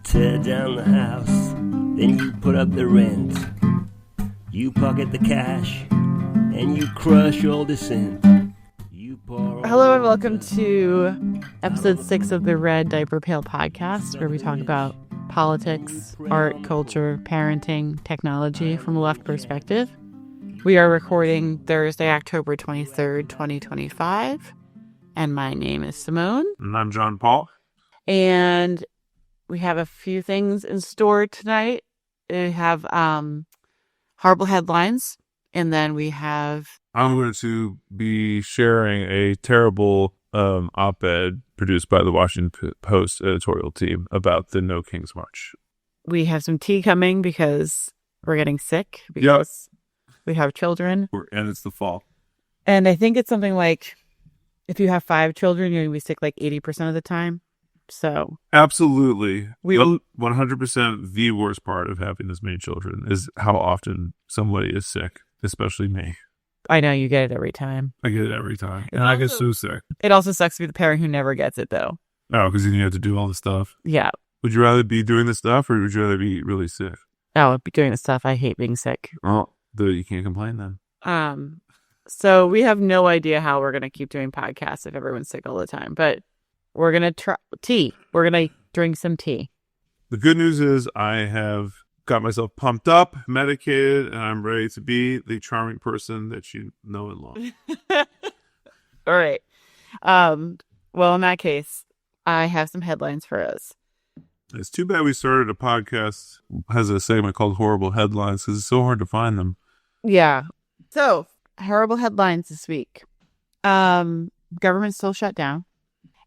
tear down the house, then you put up the rent. You pocket the cash, and you crush all dissent. Hello and welcome to episode 6 of the Red Diaper Pail podcast, where we talk about politics, art, culture, parenting, technology from a left perspective. We are recording Thursday, October 23rd, 2025. And my name is Simone. And I'm John Paul. And we have a few things in store tonight. We have horrible headlines. And then we have... I'm going to be sharing a terrible op-ed produced by the Washington Post editorial team about the No King's March. We have some tea coming because we're getting sick. Because we have children. And it's the fall. And I think it's something like, if you have 5 children, you're going to be sick like 80% of the time. So absolutely. 100% the worst part of having this many children is how often somebody is sick, especially me. I know, you get it every time. I get it every time. And I get so sick. It also sucks to be the parent who never gets it, though. Oh, because then you have to do all the stuff. Yeah. Would you rather be doing the stuff or would you rather be really sick? Oh, I'd be doing the stuff. I hate being sick. Oh, you can't complain then. So we have no idea how we're going to keep doing podcasts if everyone's sick all the time. But we're going to try tea. We're going to drink some tea. The good news is I have got myself pumped up, medicated, and I'm ready to be the charming person that you know and love. All right. Well, in that case, I have some headlines for us. It's too bad we started a podcast has a segment called Horrible Headlines because it's so hard to find them. Yeah. So, horrible headlines this week. Government's still shut down.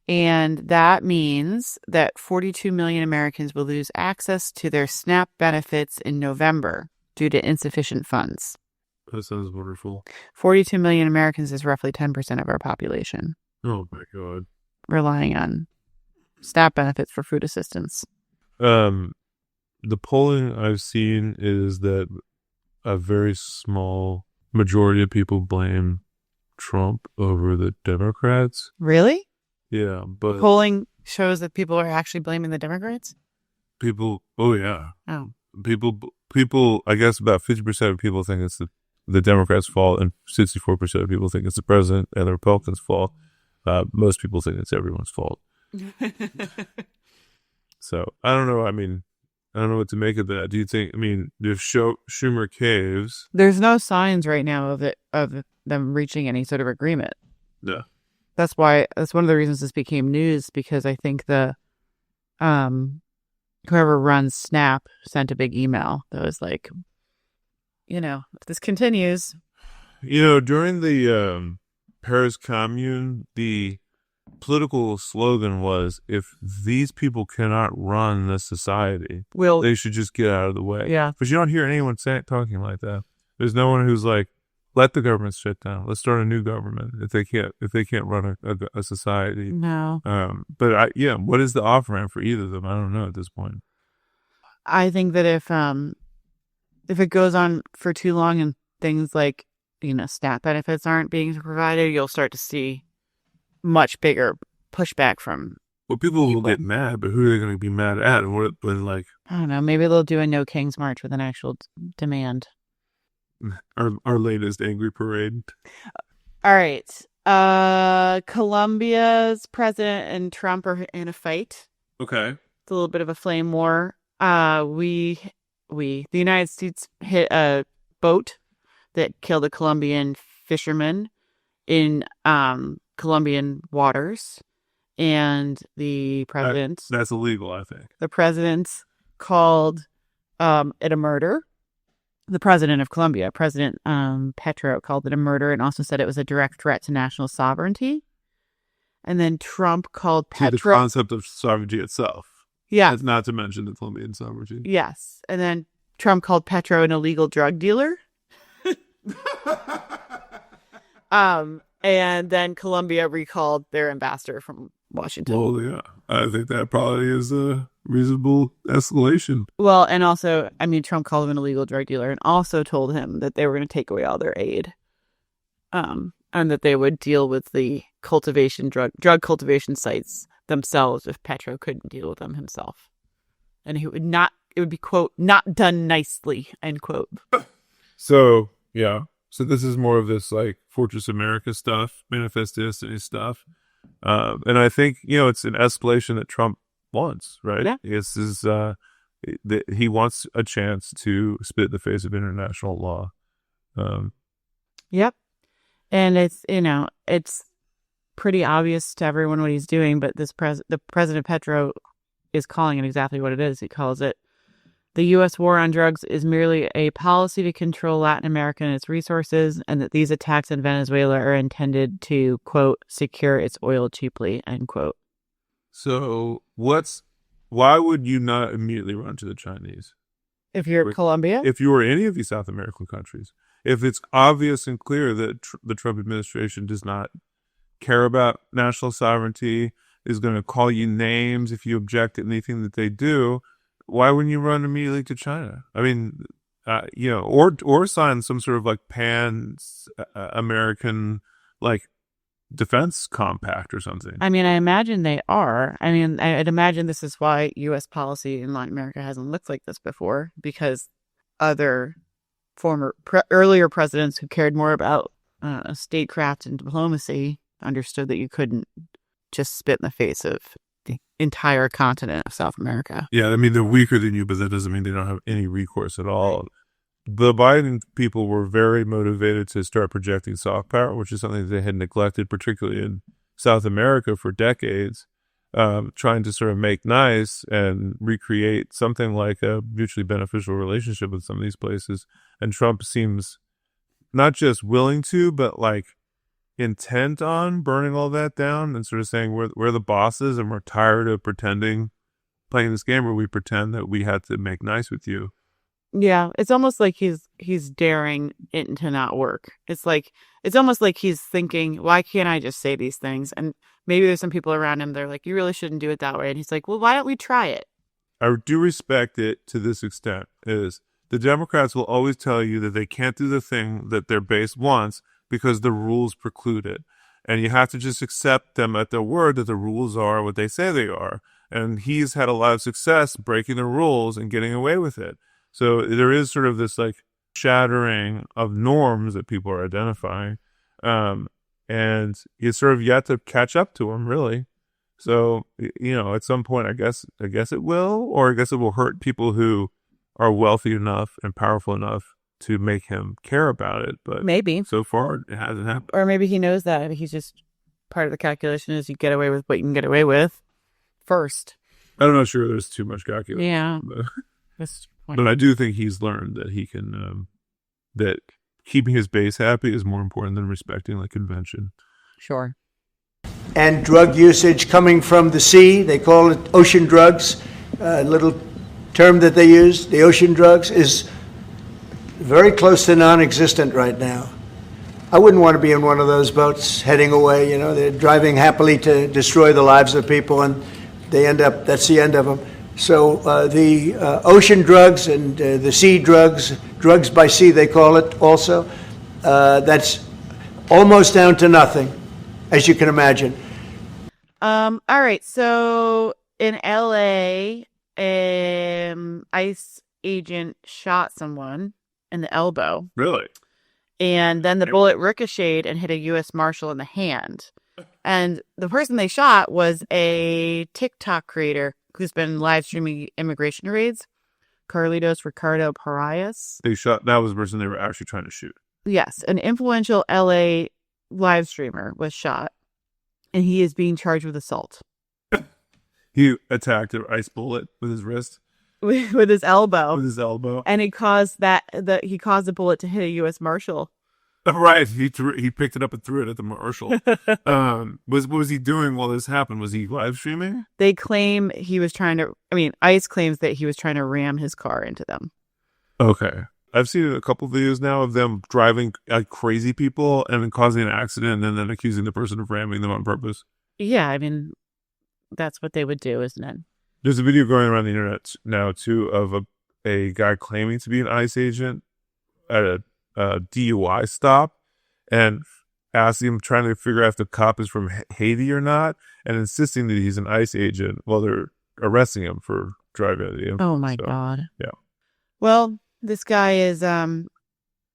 And that means that 42 million Americans will lose access to their SNAP benefits in November due to insufficient funds. That sounds wonderful. 42 million Americans is roughly 10% of our population. Oh, my God. Relying on SNAP benefits for food assistance. The polling I've seen is that a very small majority of people blame Trump over the Democrats. Really? Yeah, but... polling shows that people are actually blaming the Democrats? Oh, yeah. Oh. People, I guess about 50% of people think it's the Democrats' fault, and 64% of people think it's the president and the Republicans' fault. Most people think it's everyone's fault. So, I don't know. I mean, I don't know what to make of that. Do you think, if Schumer caves... There's no signs right now of them reaching any sort of agreement. Yeah. That's one of the reasons this became news, because I think the whoever runs SNAP sent a big email that was like, if this continues. During the Paris Commune, the political slogan was, if these people cannot run this society, they should just get out of the way. Yeah. But you don't hear anyone talking like that. There's no one who's like, let the government shut down. Let's start a new government if they can't run a society. No. But what is the off ramp for either of them? I don't know at this point. I think that if it goes on for too long and things like SNAP benefits aren't being provided, you'll start to see much bigger pushback from. Well, people will get mad, but who are they going to be mad at? And I don't know. Maybe they'll do a No King's March with an actual demand. Our latest angry parade. All right. Colombia's president and Trump are in a fight. Okay. It's a little bit of a flame war. The United States hit a boat that killed a Colombian fisherman in Colombian waters. And the president... That's illegal, I think. The president called it a murder. The president of Colombia, President Petro, called it a murder and also said it was a direct threat to national sovereignty. And then Trump called Petro... the concept of sovereignty itself. Yeah. That's not to mention the Colombian sovereignty. Yes. And then Trump called Petro an illegal drug dealer. And then Colombia recalled their ambassador from Washington. Well, yeah. I think that probably is a reasonable escalation. Well, and also, Trump called him an illegal drug dealer and also told him that they were going to take away all their aid. And that they would deal with the drug cultivation sites themselves if Petro couldn't deal with them himself. and it would be, quote, not done nicely, end quote. So, yeah. So this is more of this like Fortress America stuff, Manifest Destiny stuff. And I think, it's an escalation that Trump wants, right? Yeah. This is, he wants a chance to spit in the face of international law. Yep. And it's pretty obvious to everyone what he's doing, but the President Petro is calling it exactly what it is. He calls it the U.S. war on drugs is merely a policy to control Latin America and its resources, and that these attacks in Venezuela are intended to, quote, secure its oil cheaply, end quote. So why would you not immediately run to the Chinese? If you're Colombia? If you were any of these South American countries, if it's obvious and clear that the Trump administration does not care about national sovereignty, is going to call you names if you object to anything that they do, why wouldn't you run immediately to China? I mean, or sign some sort of like pan-American like defense compact or something. I mean, I imagine they are. I mean, I'd imagine this is why U.S. policy in Latin America hasn't looked like this before, because other earlier presidents who cared more about statecraft and diplomacy understood that you couldn't just spit in the face of the entire continent of South America. Yeah, I mean, they're weaker than you, but that doesn't mean they don't have any recourse at all. The Biden people were very motivated to start projecting soft power, which is something they had neglected, particularly in South America for decades, trying to sort of make nice and recreate something like a mutually beneficial relationship with some of these places. And Trump seems not just willing to, but like intent on burning all that down and sort of saying we're the bosses and we're tired of playing this game where we pretend that we had to make nice with you. Yeah, it's almost like he's daring it to not work. It's almost like he's thinking, why can't I just say these things? And maybe there's some people around him, they're like, you really shouldn't do it that way. And he's like, well, why don't we try it? I do respect it to this extent, is the Democrats will always tell you that they can't do the thing that their base wants because the rules preclude it. And you have to just accept them at their word that the rules are what they say they are. And he's had a lot of success breaking the rules and getting away with it. So there is sort of this like shattering of norms that people are identifying. And it's sort of yet to catch up to him, really. So, at some point, I guess it will, or I guess it will hurt people who are wealthy enough and powerful enough to make him care about it. But maybe so far it hasn't happened. Or maybe he knows that he's just part of the calculation is you get away with what you can get away with first. I'm not sure there's too much calculation. Yeah. But I do think he's learned that he can, that keeping his base happy is more important than respecting like convention. Sure. And drug usage coming from the sea, they call it ocean drugs, a little term that they use, the ocean drugs, is very close to non-existent right now. I wouldn't want to be in one of those boats heading away, they're driving happily to destroy the lives of people and that's the end of them. So the ocean drugs and the sea drugs by sea they call it also, that's almost down to nothing, as you can imagine. All right, so in LA, ICE agent shot someone in the elbow. Really? And then the bullet ricocheted and hit a U.S. Marshal in the hand. And the person they shot was a TikTok creator who's been live streaming immigration raids, Carlitos Ricardo Parias. That was the person they were actually trying to shoot. Yes, an influential LA live streamer was shot, and he is being charged with assault. He attacked an ice bullet with his wrist. With his elbow. With his elbow. And he caused the bullet to hit a U.S. Marshal. Right. He picked it up and threw it at the Marshal. What was he doing while this happened? Was he live streaming? They claim ICE claims that he was trying to ram his car into them. Okay. I've seen a couple videos now of them driving like crazy people and then causing an accident and then accusing the person of ramming them on purpose. Yeah, that's what they would do, isn't it? There's a video going around the internet now, too, of a guy claiming to be an ICE agent at a DUI stop and asking him, trying to figure out if the cop is from Haiti or not, and insisting that he's an ICE agent while they're arresting him for drive into you. Oh my God. Yeah. Well, this guy is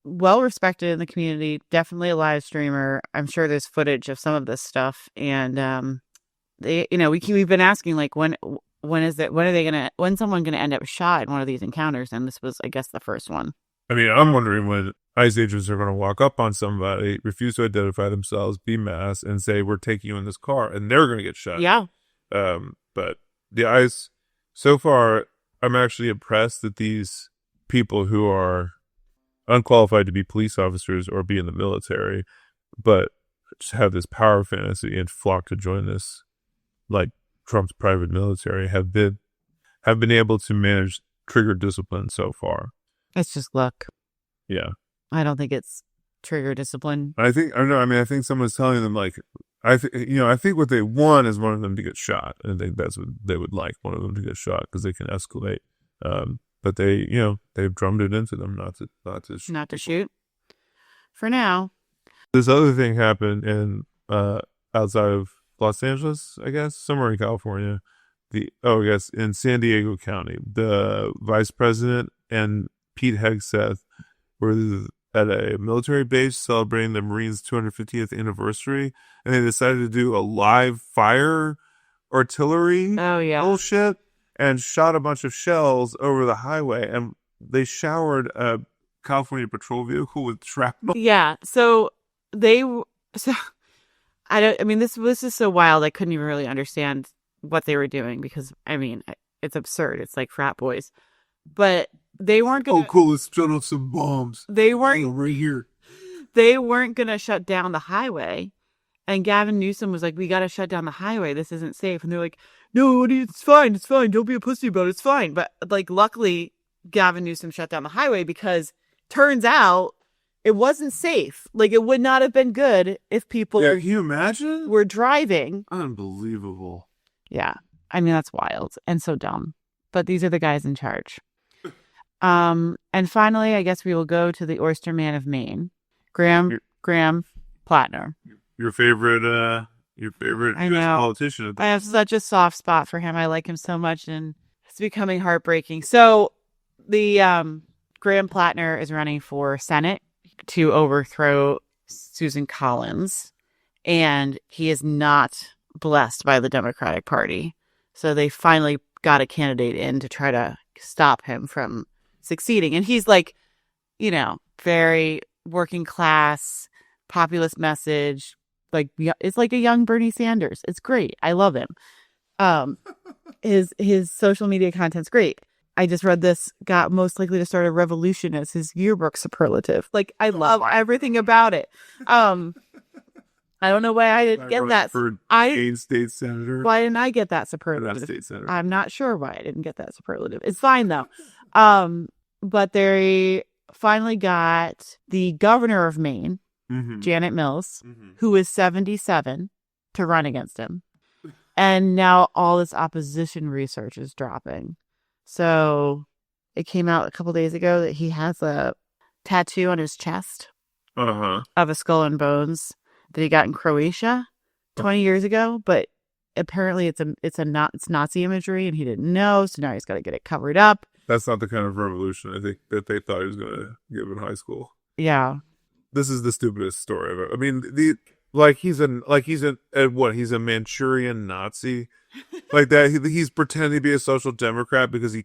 well respected in the community. Definitely a live streamer. I'm sure there's footage of some of this stuff, and we've been asking like when's someone gonna end up shot in one of these encounters, and this was, I guess, the first one. I mean, I'm wondering when ICE agents are going to walk up on somebody, refuse to identify themselves, be masked, and say, "We're taking you in this car," and they're going to get shot. Yeah. But the ICE, so far, I'm actually impressed that these people who are unqualified to be police officers or be in the military, but just have this power fantasy and flock to join this, like Trump's private military, have been able to manage trigger discipline so far. It's just luck. Yeah. I don't think it's trigger discipline. I think someone's telling them, like, I think what they want is one of them to get shot. And I think that's what they would like, one of them to get shot, because they can escalate. But they've drummed it into them not to shoot. For now. This other thing happened in outside of Los Angeles, I guess, somewhere in California. In San Diego County, the vice president and Pete Hegseth were at a military base celebrating the Marines' 250th anniversary, and they decided to do a live fire artillery bullshit and shot a bunch of shells over the highway, and they showered a California patrol vehicle with shrapnel. Yeah, this is so wild. I couldn't even really understand what they were doing, because it's absurd. It's like frat boys, but they weren't going to... Oh, cool, let's shut off some bombs. They weren't... right here. They weren't going to shut down the highway. And Gavin Newsom was like, we got to shut down the highway. This isn't safe. And they're like, no, it's fine. Don't be a pussy about it. It's fine. But, like, luckily, Gavin Newsom shut down the highway, because turns out it wasn't safe. Like, it would not have been good if people... Yeah, can you imagine? ...were driving. Unbelievable. Yeah. That's wild and so dumb. But these are the guys in charge. And finally, I guess we will go to the Oyster Man of Maine, Graham Platner. Your favorite US politician. I have such a soft spot for him. I like him so much, and it's becoming heartbreaking. So the Graham Platner is running for Senate to overthrow Susan Collins, and he is not blessed by the Democratic Party. So they finally got a candidate in to try to stop him from succeeding. And he's like, very working class, populist message. Like, it's like a young Bernie Sanders. It's great. I love him. His social media content's great. I just read this, got most likely to start a revolution as his yearbook superlative. Like, I love everything about it. I don't know why I didn't get that. For state senator. Why didn't I get that superlative? State senator. I'm not sure why I didn't get that superlative. It's fine though. But they finally got the governor of Maine, Janet Mills, who is 77, to run against him. And now all this opposition research is dropping. So it came out a couple days ago that he has a tattoo on his chest of a skull and bones that he got in Croatia 20 years ago, but apparently it's Nazi imagery, and he didn't know, so now he's got to get it covered up. That's not the kind of revolution I think that they thought he was going to give in high school. Yeah, this is the stupidest story ever. I mean, he's a Manchurian Nazi, like that. He's pretending to be a social democrat because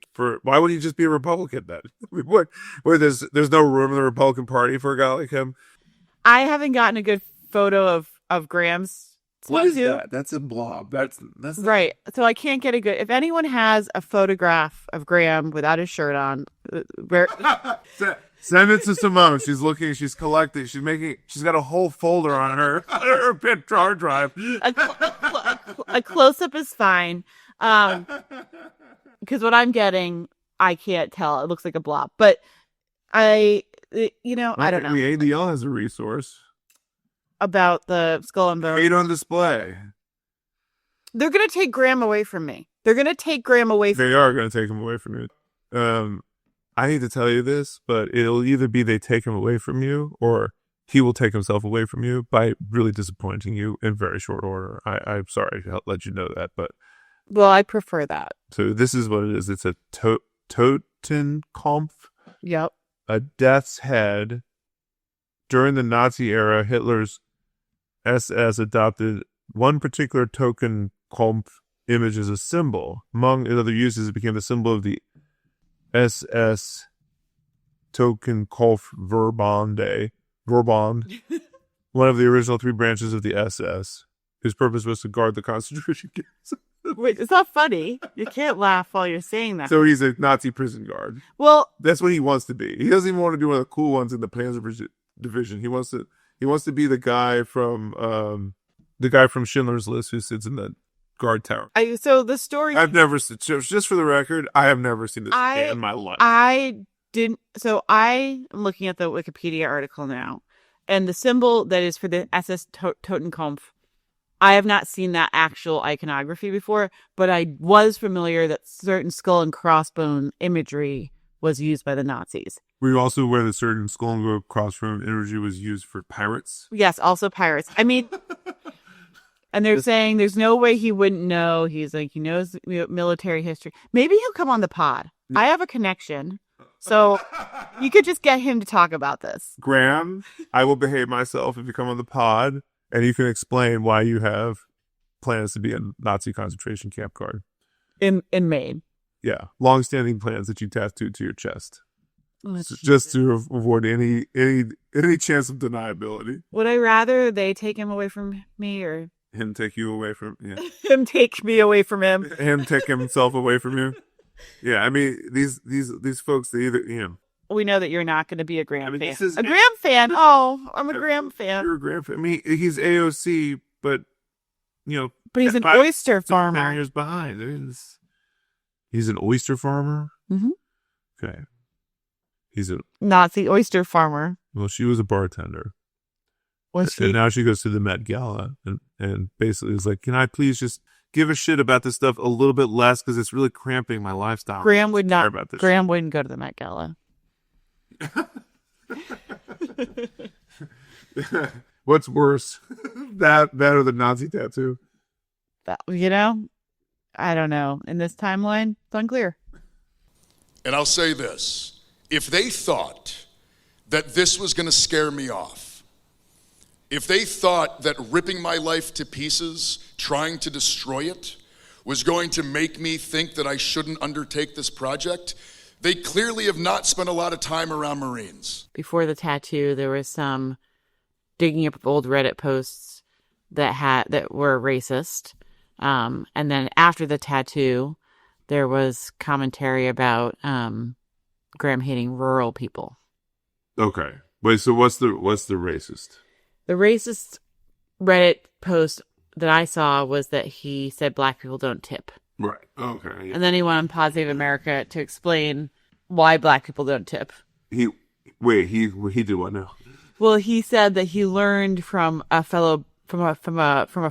why would he just be a Republican then? Where there's no room in the Republican Party for a guy like him. I haven't gotten a good photo of Graham's. What is that? That's a blob. That's right. So I can't get a good. If anyone has a photograph of Graham without his shirt on, send it to Simone. She's looking. She's collecting. She's got a whole folder on her hard drive. A close up is fine. Because what I'm getting, I can't tell. It looks like a blob. But I don't know. The ADL has a resource about the skull and bones. Made on display. They're going to take Graham away from me. They are going to take him away from you. I hate to tell you this, but it'll either be they take him away from you, or he will take himself away from you by really disappointing you in very short order. I'm sorry to let you know that, but Well, I prefer that. So this is what it is. It's a Totenkampf. Yep. A death's head. During the Nazi era, Hitler's SS adopted one particular Totenkampf image as a symbol. Among other uses, it became the symbol of the SS Totenkampf Verband, one of the original 3 branches of the SS, whose purpose was to guard the concentration camps. Wait, it's not funny. You can't laugh while you're saying that. So he's a Nazi prison guard. Well, that's what he wants to be. He doesn't even want to do one of the cool ones in the Panzer Division. He wants to be the guy from Schindler's List who sits in the guard tower. So the story I've never seen. Just for the record, I have never seen this in my life. I didn't. So I am looking at the Wikipedia article now, and the symbol that is for the SS Totenkampf. I have not seen that actual iconography before, but I was familiar that certain skull and crossbone imagery was used by the Nazis. Were you also aware that certain skull and crossbone imagery was used for pirates? Yes, also pirates. I mean, and they're saying there's no way he wouldn't know. He's like, he knows military history. Maybe he'll come on the pod. I have a connection. So you could just get him to talk about this. Graham, I will behave myself if you come on the pod. And you can explain why you have plans to be a Nazi concentration camp guard. In Maine. Yeah. Long-standing plans that you tattooed to your chest. Just to avoid any chance of deniability. Would I rather they take him away from me or... Him take you away from... Yeah. Him take me away from him. Him take himself away from you. Yeah, I mean, these folks, they either... We know that you're not going to be a Graham fan. A Graham fan? Oh, I'm a Graham fan. You're a Graham fan. I mean, he's AOC, but, But he's an oyster farmer. 5 years behind. He's an oyster farmer? Mm-hmm. Okay. He's a... Nazi oyster farmer. Well, she was a bartender. Was she? And now she goes to the Met Gala and basically is like, can I please just give a shit about this stuff a little bit less because it's really cramping my lifestyle. Graham would not. Graham wouldn't go to the Met Gala. What's worse, that or the Nazi tattoo? I don't know. In this timeline, it's unclear. And I'll say this. If they thought that this was going to scare me off, if they thought that ripping my life to pieces, trying to destroy it, was going to make me think that I shouldn't undertake this project, they clearly have not spent a lot of time around Marines. Before the tattoo, there was some digging up old Reddit posts that were racist. And then after the tattoo, there was commentary about Graham hating rural people. Okay. Wait, so what's the racist? The racist Reddit post that I saw was that he said black people don't tip. Right. Okay. Yeah. And then he went on Positive America to explain why black people don't tip. He did what now? Well, he said that he learned from a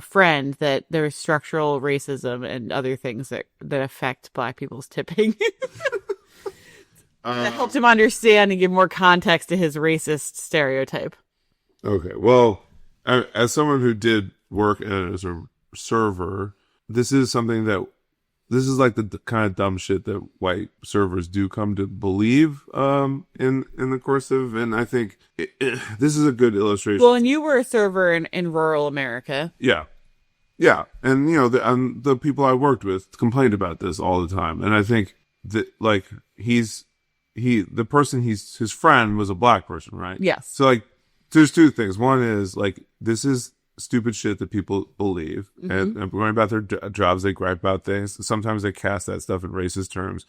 friend that there is structural racism and other things that affect black people's tipping. That helped him understand and give more context to his racist stereotype. Okay. Well, as someone who did work as a server, this is like the kind of dumb shit that white servers do come to believe in the course of, and I think this is a good illustration. Well, and you were a server in rural America. Yeah. And, the people I worked with complained about this all the time. And I think that, like, his friend was a black person, right? Yes. So, like, there's two things. One is, like, this is stupid shit that people believe, and going about their jobs, they gripe about things. Sometimes they cast that stuff in racist terms.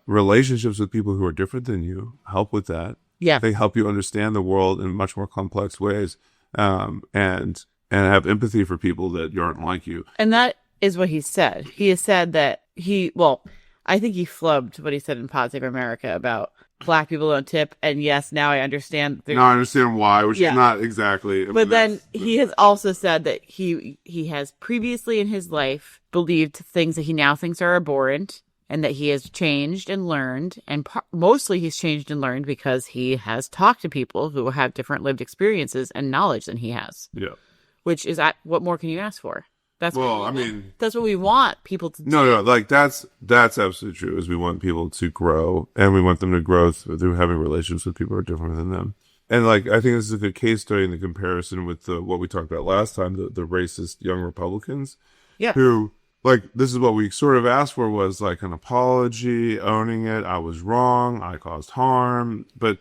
Relationships with people who are different than you help with that. Yeah, they help you understand the world in much more complex ways, and have empathy for people that aren't like you. And that is what he said. He has said that I think he flubbed what he said in Positive America about black people don't tip, and yes, now I understand. Now I understand why, which is not exactly. But then he has also said that he has previously in his life believed things that he now thinks are abhorrent, and that he has changed and learned, and mostly he's changed and learned because he has talked to people who have different lived experiences and knowledge than he has. Yeah. Which is, what more can you ask for? That's Well, that's what we want people to do. No, like that's absolutely true. Is we want people to grow, and we want them to grow through having relationships with people who are different than them. And like, I think this is a good case study in the comparison with what we talked about last time, the racist young Republicans. Yeah. Who, like, this is what we sort of asked for, was like an apology, owning it. I was wrong. I caused harm. But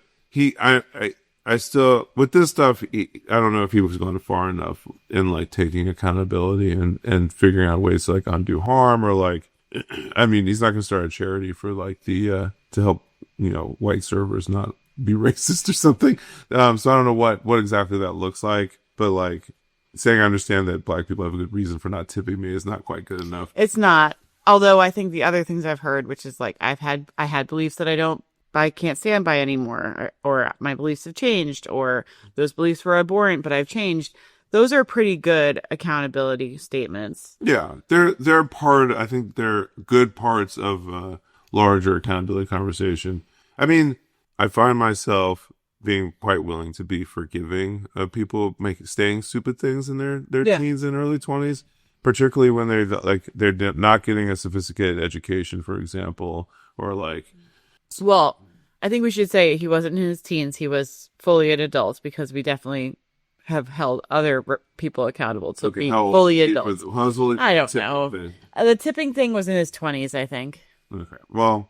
I still, with this stuff, I don't know if he was going far enough in like taking accountability and figuring out ways to like undo harm, or like, I mean, he's not going to start a charity for like to help, white servers not be racist or something. So I don't know what exactly that looks like, but like saying I understand that black people have a good reason for not tipping me is not quite good enough. It's not. Although I think the other things I've heard, which is like I had beliefs that I can't stand by anymore, or my beliefs have changed, or those beliefs were abhorrent, but I've changed. Those are pretty good accountability statements. Yeah, I think they're good parts of larger accountability conversation. I mean, I find myself being quite willing to be forgiving of people saying stupid things in their teens and early 20s, particularly when they're not getting a sophisticated education, for example, or like. Well, I think we should say he wasn't in his teens; he was fully an adult, because we definitely have held other people accountable to being fully adults. I don't know. The tipping thing was in his 20s, I think. Okay, well,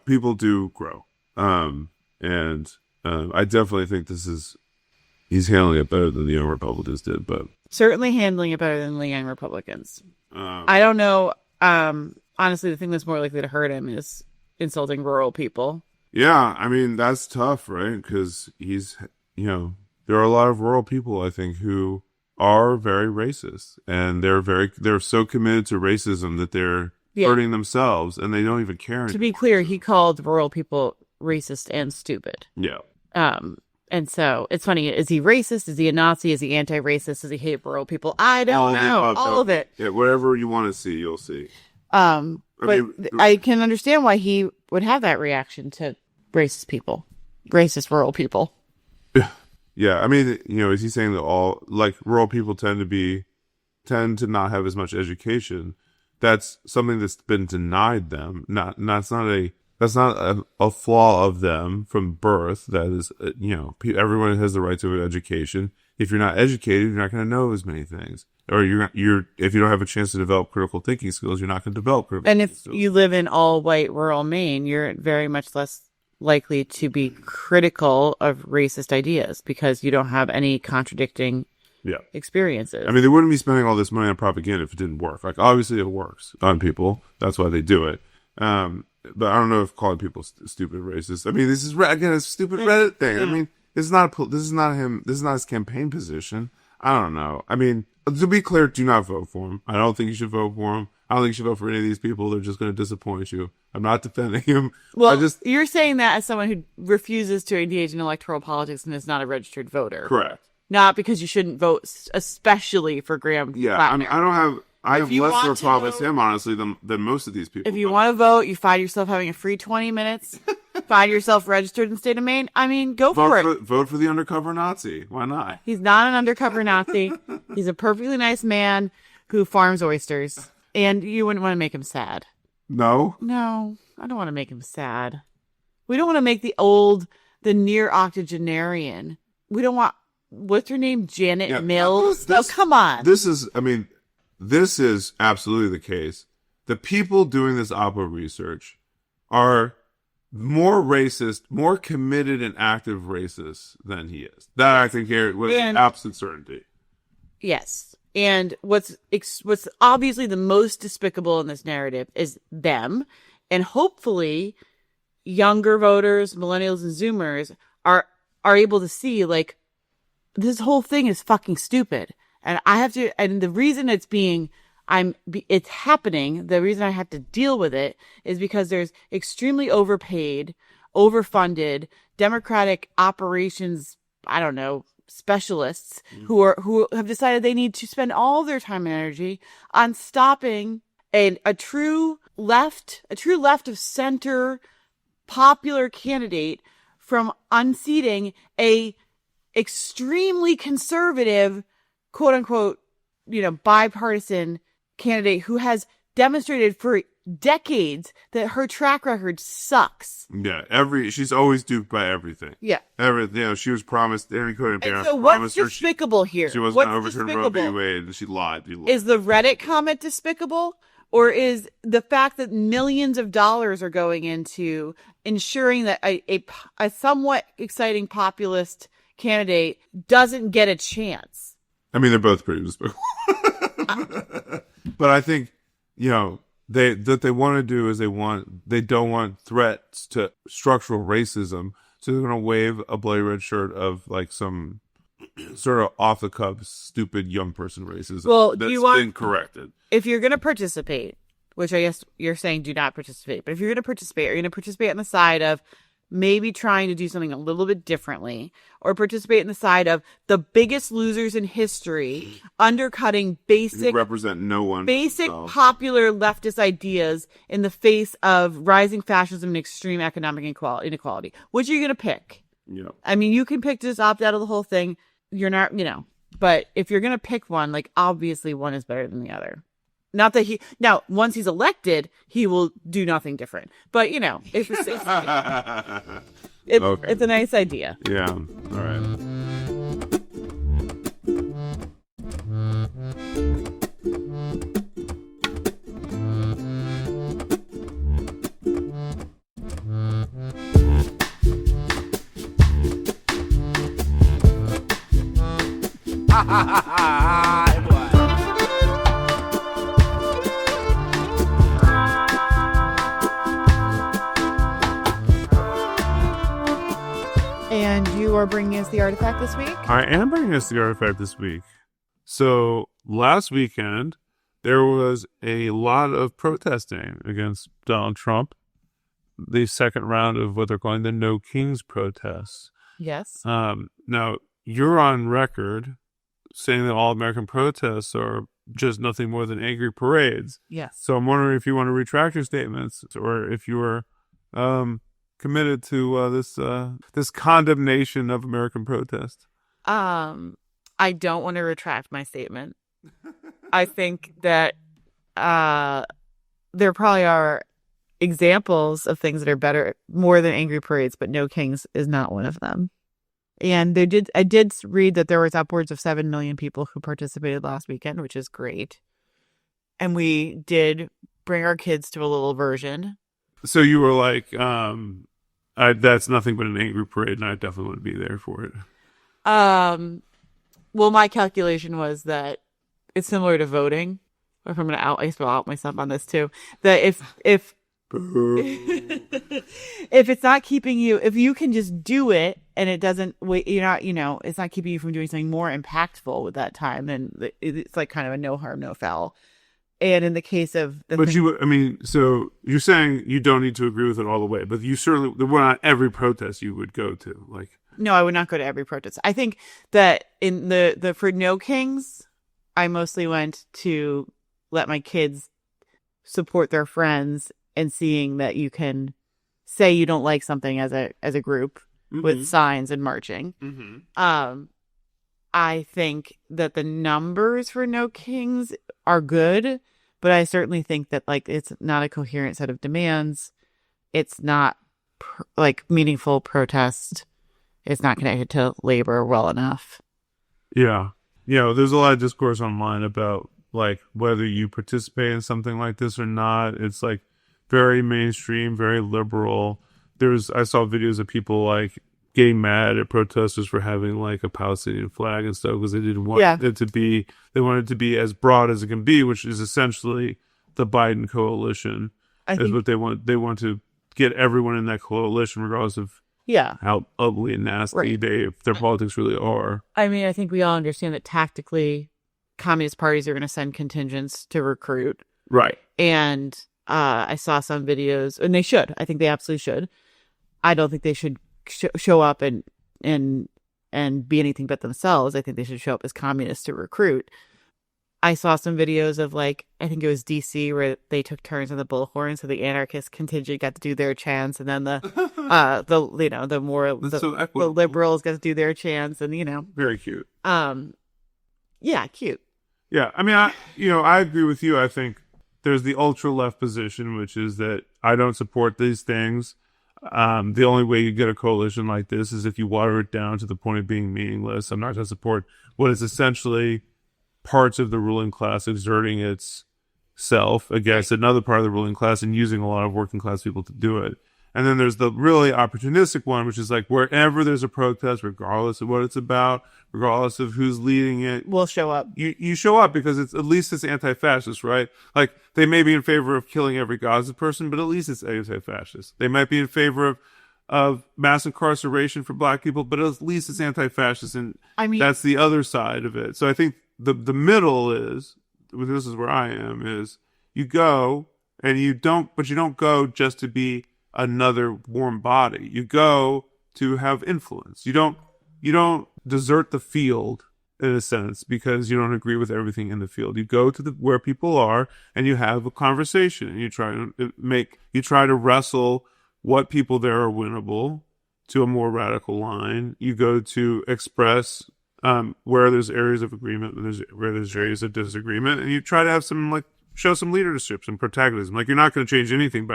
people do grow. And I definitely think he's handling it better than the young Republicans did, but certainly handling it better than the young Republicans. I don't know. Honestly, the thing that's more likely to hurt him is insulting rural people. Yeah, I mean, that's tough, right? Because there are a lot of rural people, I think, who are very racist, and they're so committed to racism that they're hurting themselves, and they don't even care. To be clear, he called rural people racist and stupid. Yeah. And so it's funny. Is he racist? Is he a Nazi? Is he anti-racist? Does he hate rural people? I don't know. All of it. Yeah, whatever you want to see, you'll see. I can understand why he would have that reaction to racist people, racist rural people. Yeah, I mean, is he saying that all like rural people tend to not have as much education? That's something that's been denied them. That's not a flaw of them from birth. That is, everyone has the right to an education. If you're not educated, you're not going to know as many things. Or if you don't have a chance to develop critical thinking skills, you're not going to develop critical thinking skills. And if you live in all white rural Maine, you're very much less likely to be critical of racist ideas because you don't have any contradicting experiences. I mean, they wouldn't be spending all this money on propaganda if it didn't work. Like, obviously it works on people. That's why they do it. But I don't know if calling people stupid racist. I mean, this is again a stupid Reddit thing. I mean, this is not him. This is not his campaign position. I don't know. I mean, to be clear, do not vote for him. I don't think you should vote for him. I don't think you should vote for any of these people. They're just going to disappoint you. I'm not defending him. Well, you're saying that as someone who refuses to engage in electoral politics and is not a registered voter. Correct. Not because you shouldn't vote, especially for Graham. Yeah, Platner. I have less of a problem with him, honestly, than most of these people. If you want to vote, you find yourself having a free 20 minutes, find yourself registered in the state of Maine. I mean, go for it. Vote for the undercover Nazi. Why not? He's not an undercover Nazi. He's a perfectly nice man who farms oysters. And you wouldn't want to make him sad. No? No, I don't want to make him sad. We don't want to make the near octogenarian. We don't want, what's her name? Janet Mills? Come on. This is absolutely the case. The people doing this Oppo research are more racist, more committed and active racists than he is. That I think here with absolute certainty. Yes. And what's obviously the most despicable in this narrative is them. And hopefully younger voters, millennials and Zoomers are able to see, like, this whole thing is fucking stupid. And and the reason it's happening, the reason I have to deal with it is because there's extremely overpaid, overfunded Democratic operations, specialists who have decided they need to spend all their time and energy on stopping a true left of center popular candidate from unseating a extremely conservative, quote unquote, bipartisan candidate who has demonstrated for decades that her track record sucks. Yeah, she's always duped by everything. Yeah. She was promised, Amy Coney Barrett so what's despicable here? She wasn't going to overturn Roe v. Wade, and she lied. Is the Reddit comment despicable? Or is the fact that millions of dollars are going into ensuring that a somewhat exciting populist candidate doesn't get a chance? I mean, they're both pretty despicable. But I think, they want to do is they don't want threats to structural racism, so they're going to wave a bloody red shirt of like some sort of off the cuff, stupid young person racism that's been corrected. If you're going to participate, which I guess you're saying do not participate, but if you're going to participate, are you going to participate on the side of maybe trying to do something a little bit differently, or participate in the side of the biggest losers in history, undercutting basic popular leftist ideas in the face of rising fascism and extreme economic inequality? Which are you going to pick? Yeah. I mean, you can pick to just opt out of the whole thing. You're not, but if you're going to pick one, like obviously one is better than the other. Not that once he's elected, he will do nothing different. But, it's a nice idea. Yeah. All right. And you are bringing us the artifact this week? I am bringing us the artifact this week. So last weekend, there was a lot of protesting against Donald Trump. The second round of what they're calling the No Kings protests. Yes. Now, you're on record saying that all American protests are just nothing more than angry parades. Yes. So I'm wondering if you want to retract your statements, or if you are committed to this condemnation of American protest. I don't want to retract my statement. I think that there probably are examples of things that are better, more than angry parades, but No Kings is not one of them. And I did read that there was upwards of 7 million people who participated last weekend, which is great. And we did bring our kids to a little version. So you were like, that's nothing but an angry parade, and I definitely want to be there for it. Well, my calculation was that it's similar to voting. If I'm going to out myself on this too, that if it's not keeping you, if you can just do it and it doesn't wait, it's not keeping you from doing something more impactful with that time, then it's like kind of a no harm, no foul. And in the case of so you're saying you don't need to agree with it all the way, but you certainly, there were not every protest you would go to, like. No, I would not go to every protest. I think that in the for No Kings, I mostly went to let my kids support their friends, and seeing that you can say you don't like something as a group with signs and marching. I think that the numbers for No Kings are good, but I certainly think that it's not a coherent set of demands. It's not meaningful protest. It's not connected to labor well enough. Yeah. There's a lot of discourse online about whether you participate in something like this or not. It's very mainstream, very liberal. I saw videos of people getting mad at protesters for having a Palestinian flag and stuff, because they didn't want it to be, they wanted it to be as broad as it can be, which is essentially the Biden coalition. Is what they want. They want to get everyone in that coalition, regardless of how ugly and nasty their politics really are. I mean, I think we all understand that tactically communist parties are going to send contingents to recruit. Right. And I saw some videos, and they should. I think they absolutely should. I don't think they should show up and be anything but themselves. I think they should show up as communists to recruit. I saw some videos of I think it was DC, where they took turns on the bullhorn, so the anarchist contingent got to do their chants, and then the liberals got to do their chants, and very cute. Yeah, cute. Yeah, I mean, I agree with you. I think there's the ultra left position, which is that I don't support these things. The only way you get a coalition like this is if you water it down to the point of being meaningless. I'm not going to support what is essentially parts of the ruling class exerting itself against another part of the ruling class and using a lot of working class people to do it. And then there's the really opportunistic one, which is like wherever there's a protest, regardless of what it's about, regardless of who's leading it, we'll show up. You show up because at least it's anti-fascist, right? Like they may be in favor of killing every Gaza person, but at least it's anti-fascist. They might be in favor of mass incarceration for black people, but at least it's anti-fascist, and that's the other side of it. So I think the middle is, this is where I am, is you go and you don't go just to be another warm body. You go to have influence. You don't desert the field in a sense because you don't agree with everything in the field. You go to where people are and you have a conversation and you try to wrestle what people there are winnable to a more radical line. You go to express where there's areas of agreement, where there's areas of disagreement, and you try to have show some leadership, some protagonism. Like you're not going to change anything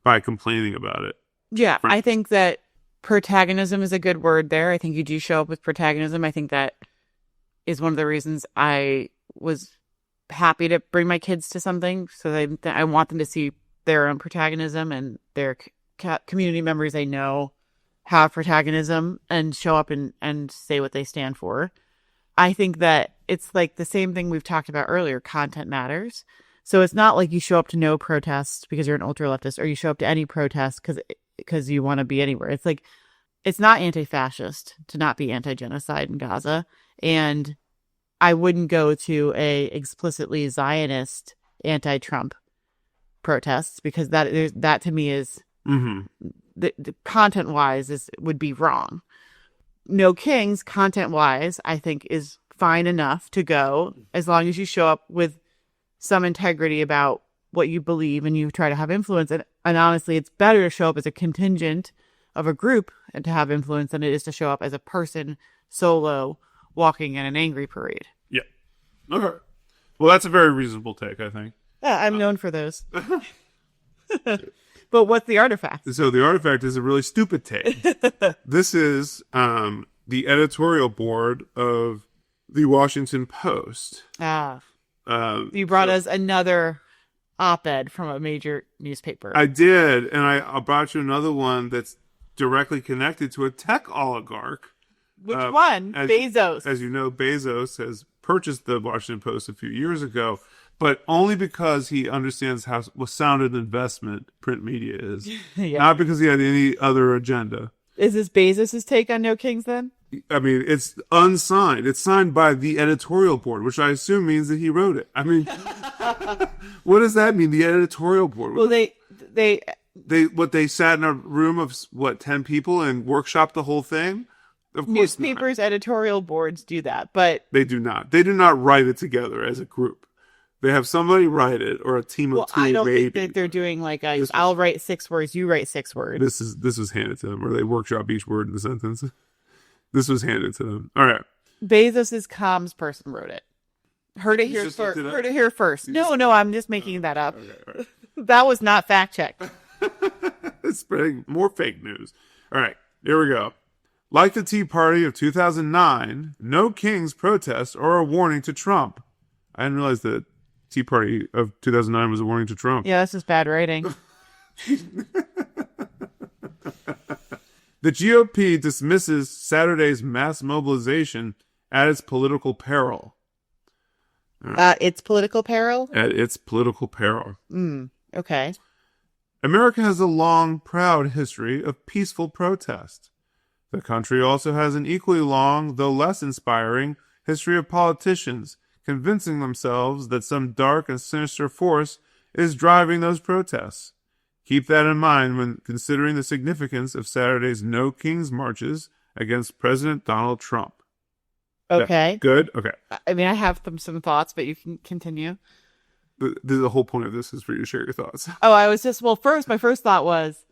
by complaining about it. Yeah, I think that protagonism is a good word there. I think you do show up with protagonism. I think that is one of the reasons I was happy to bring my kids to something. So I want them to see their own protagonism and their community members they know have protagonism and show up and say what they stand for. I think that it's like the same thing we've talked about earlier. Content matters. So it's not like you show up to no protest because you're an ultra leftist, or you show up to any protest because you want to be anywhere. It's like, it's not anti-fascist to not be anti-genocide in Gaza. And I wouldn't go to a explicitly Zionist anti-Trump protests because that to me is the content-wise would be wrong. No Kings, content-wise, I think is fine enough to go as long as you show up with some integrity about what you believe and you try to have influence. And honestly, it's better to show up as a contingent of a group and to have influence than it is to show up as a person solo walking in an angry parade. Yeah. Okay. Well, that's a very reasonable take, I think. Yeah, I'm known for those. But what's the artifact? So the artifact is a really stupid take. This is the editorial board of the Washington Post. You brought us another op-ed from a major newspaper. I did, and I brought you another one that's directly connected to a tech oligarch. Which one? Bezos. As you know, Bezos has purchased the Washington Post a few years ago, but only because he understands how sound an investment print media is. Yeah. Not because he had any other agenda. Is this Bezos' take on No Kings then? I mean, it's unsigned. It's signed by the editorial board, which I assume means that he wrote it. I mean, what does that mean, the editorial board? Well, they sat in a room of, 10 people and workshopped the whole thing? Of course newspapers, editorial boards do that, but... They do not. They do not write it together as a group. They have somebody write it, or a team of two, I don't maybe. think that they're doing like I'll write 6 words, you write 6 words. This was handed to them, or they workshop each word in the sentence. This was handed to them. All right. Bezos' comms person wrote it. Heard it here first. No, I'm just making that up. Okay, right. That was not fact checked. It's spreading more fake news. All right, here we go. Like the Tea Party of 2009, No Kings protests are a warning to Trump. I didn't realize that Tea Party of 2009 was a warning to Trump. Yeah, that's just bad writing. The GOP dismisses Saturday's mass mobilization at its political peril. Its political peril? At its political peril. Okay. America has a long, proud history of peaceful protest. The country also has an equally long, though less inspiring, history of politicians convincing themselves that some dark and sinister force is driving those protests. Keep that in mind when considering the significance of Saturday's No Kings marches against President Donald Trump. Okay. Yeah, good? Okay. I mean, I have some thoughts, but you can continue. The whole point of this is for you to share your thoughts. Oh, my first thought was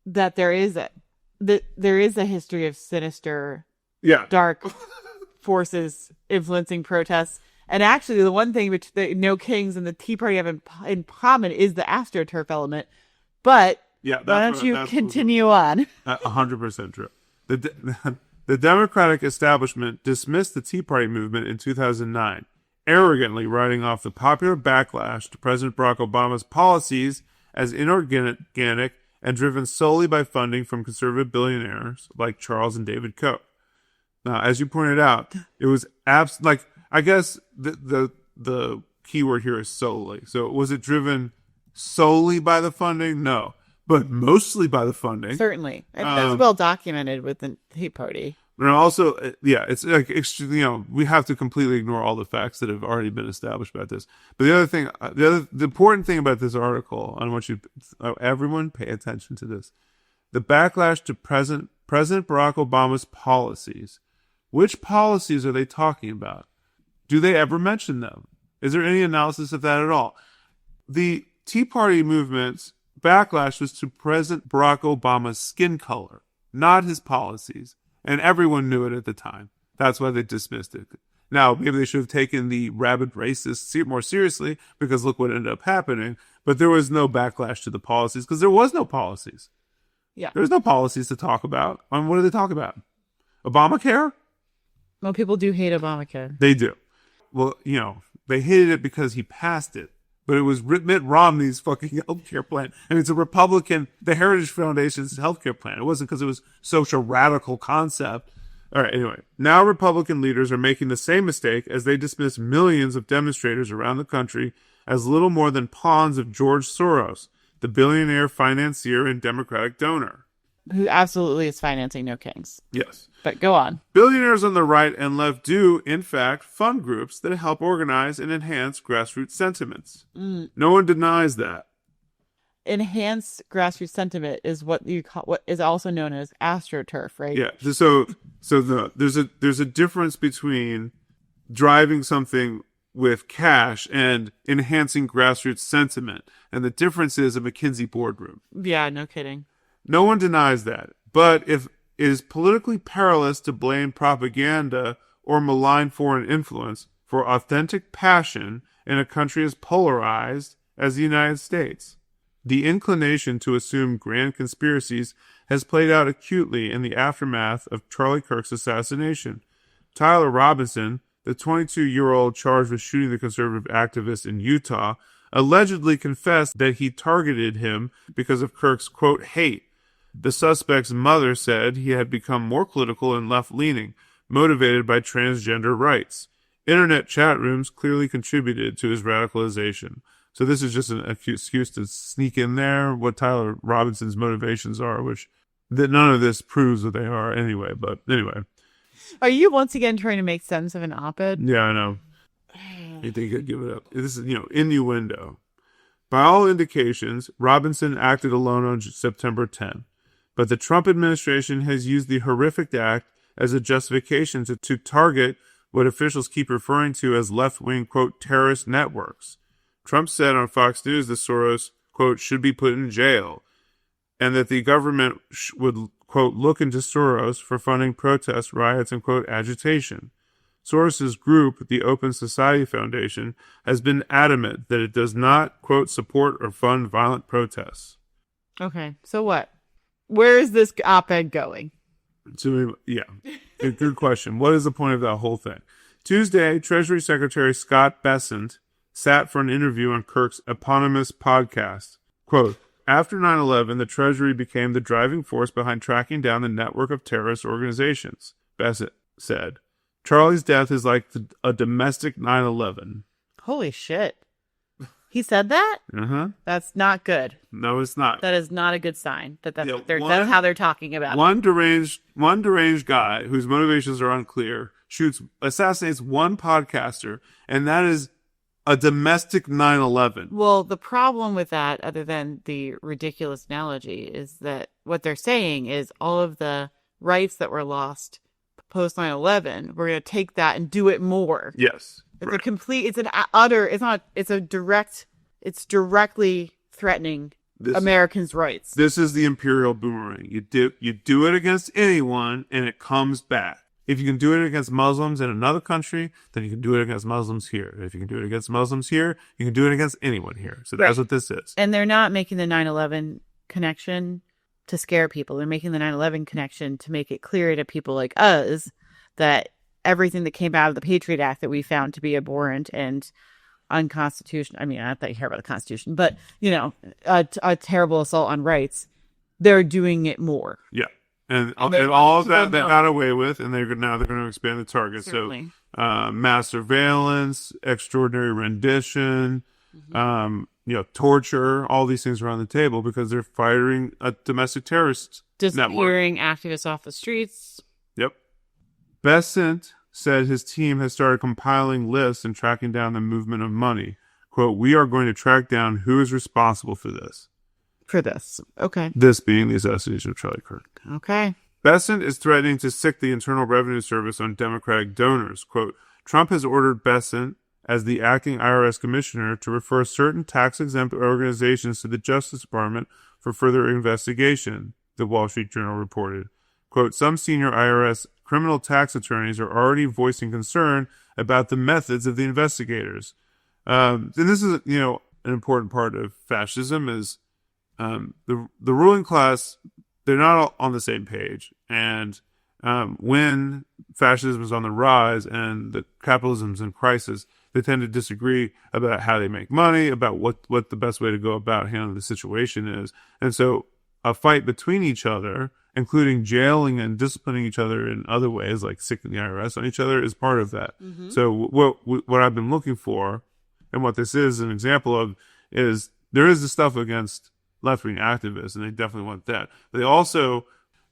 that there is a history of sinister, dark forces influencing protests. And actually, the one thing which the No Kings and the Tea Party have in common is the AstroTurf element. But why don't you continue on? 100% true. The Democratic establishment dismissed the Tea Party movement in 2009, arrogantly writing off the popular backlash to President Barack Obama's policies as inorganic and driven solely by funding from conservative billionaires like Charles and David Koch. Now, as you pointed out, it was I guess the key word here is solely. So was it driven solely by the funding? No. But mostly by the funding. Certainly. That's well documented with the Tea Party. And also, it's like, we have to completely ignore all the facts that have already been established about this. But the important thing about this article, I want you, everyone pay attention to this. The backlash to President Barack Obama's policies. Which policies are they talking about? Do they ever mention them? Is there any analysis of that at all? The Tea Party movement's backlash was to President Barack Obama's skin color, not his policies. And everyone knew it at the time. That's why they dismissed it. Now, maybe they should have taken the rabid racists more seriously, because look what ended up happening. But there was no backlash to the policies, because there was no policies. Yeah. There's no policies to talk about. What do they talk about? Obamacare? Well, people do hate Obamacare. They do. Well, they hated it because he passed it. But it was Mitt Romney's fucking healthcare plan. And it's a Republican, the Heritage Foundation's healthcare plan. It wasn't because it was such a radical concept. All right, anyway. Now Republican leaders are making the same mistake as they dismiss millions of demonstrators around the country as little more than pawns of George Soros, the billionaire financier and Democratic donor. Who absolutely is financing No Kings. Yes. But go on. Billionaires on the right and left do, in fact, fund groups that help organize and enhance grassroots sentiments. No one denies that. Enhanced grassroots sentiment is what is also known as AstroTurf, right? Yeah. So there's a difference between driving something with cash and enhancing grassroots sentiment, and the difference is a McKinsey boardroom. Yeah, no kidding. No one denies that. But if it is politically perilous to blame propaganda or malign foreign influence for authentic passion in a country as polarized as the United States. The inclination to assume grand conspiracies has played out acutely in the aftermath of Charlie Kirk's assassination. Tyler Robinson, the 22-year-old charged with shooting the conservative activist in Utah, allegedly confessed that he targeted him because of Kirk's, quote, hate. The suspect's mother said he had become more political and left-leaning, motivated by transgender rights. Internet chat rooms clearly contributed to his radicalization. So this is just an excuse to sneak in there what Tyler Robinson's motivations are, which none of this proves what they are anyway. But anyway. Are you once again trying to make sense of an op-ed? Yeah, I know. You think I'd give it up. This is, innuendo. By all indications, Robinson acted alone on September 10. But the Trump administration has used the horrific act as a justification to target what officials keep referring to as left-wing, quote, terrorist networks. Trump said on Fox News that Soros, quote, should be put in jail, and that the government would, quote, look into Soros for funding protests, riots, and, quote, agitation. Soros's group, the Open Society Foundation, has been adamant that it does not, quote, support or fund violent protests. Okay, so what? Where is this op-ed going? Yeah, good question. What is the point of that whole thing? Tuesday, Treasury Secretary Scott Bessent sat for an interview on Kirk's eponymous podcast. Quote, after 9/11, the Treasury became the driving force behind tracking down the network of terrorist organizations, Bessent said. Charlie's death is like a domestic 9/11. Holy shit. He said that? Uh-huh. That's not good. No, it's not. That is not a good sign. That's how they're talking about it. One deranged guy whose motivations are unclear assassinates one podcaster, and that is a domestic 9/11. Well, the problem with that, other than the ridiculous analogy, is that what they're saying is all of the rights that were lost post 9/11, we're going to take that and do it more. Yes. It's directly threatening Americans' rights. This is the imperial boomerang. You do it against anyone and it comes back. if you can do it against Muslims in another country, then you can do it against Muslims here. If you can do it against Muslims here, you can do it against anyone here. So that's what this is. And they're not making the 9/11 connection to scare people. They're making the 9/11 connection to make it clear to people like us that everything that came out of the Patriot Act that we found to be abhorrent and unconstitutional. I mean, not that you care about the Constitution, but, a terrible assault on rights. They're doing it more. Yeah. And all of that they got away with, and they're going to expand the target. Certainly. So mass surveillance, extraordinary rendition, torture, all these things are on the table because they're fighting a domestic terrorist disappearing network. Activists off the streets. Yep. Bessent said his team has started compiling lists and tracking down the movement of money. Quote, "We are going to track down who is responsible for this." Okay. This being the assassination of Charlie Kirk. Okay. Bessent is threatening to sic the Internal Revenue Service on Democratic donors. Quote, "Trump has ordered Bessent, as the acting IRS commissioner, to refer certain tax-exempt organizations to the Justice Department for further investigation," the Wall Street Journal reported. Quote, "Some senior IRS criminal tax attorneys are already voicing concern about the methods of the investigators." And this is, an important part of fascism is the ruling class, they're not all on the same page. And when fascism is on the rise and the capitalism's in crisis, they tend to disagree about how they make money, about what the best way to go about handling the situation is. And so a fight between each other, including jailing and disciplining each other in other ways, like sicking the IRS on each other, is part of that. Mm-hmm. So what I've been looking for, and what this is an example of, is there is the stuff against left-wing activists, and they definitely want that. But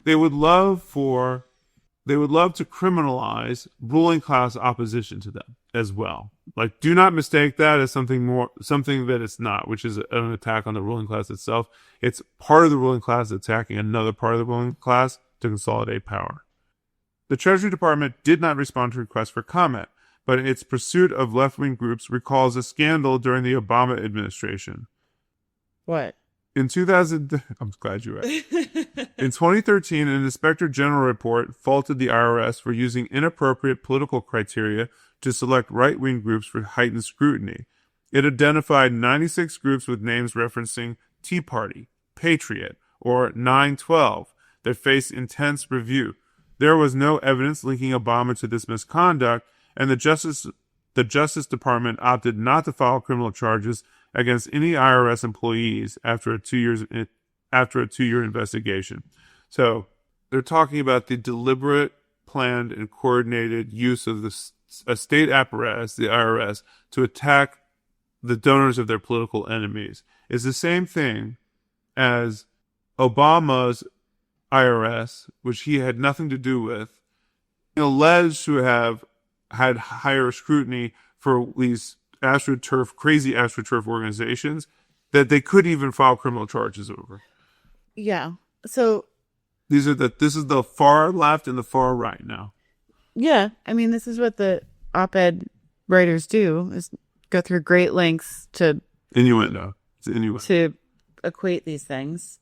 they would love to criminalize ruling class opposition to them as well. Like, do not mistake that as something that it's not, which is an attack on the ruling class itself. It's part of the ruling class attacking another part of the ruling class to consolidate power. The Treasury Department did not respond to requests for comment, but its pursuit of left-wing groups recalls a scandal during the Obama administration. What? I'm glad you asked. In 2013, an Inspector General report faulted the IRS for using inappropriate political criteria to select right-wing groups for heightened scrutiny. It identified 96 groups with names referencing Tea Party, Patriot, or 9/12 that faced intense review. There was no evidence linking Obama to this misconduct, and the Justice Department opted not to file criminal charges against any IRS employees after a 2-year investigation. So they're talking about the deliberate, planned, and coordinated use of a state apparatus, the IRS, to attack the donors of their political enemies. Is the same thing as Obama's IRS, which he had nothing to do with, alleged to have had higher scrutiny for these crazy AstroTurf organizations that they could even file criminal charges over. Yeah. So this is the far left and the far right now. Yeah. I mean, this is what the op-ed writers do, is go through great lengths to innuendo. It's innuendo. To equate these things.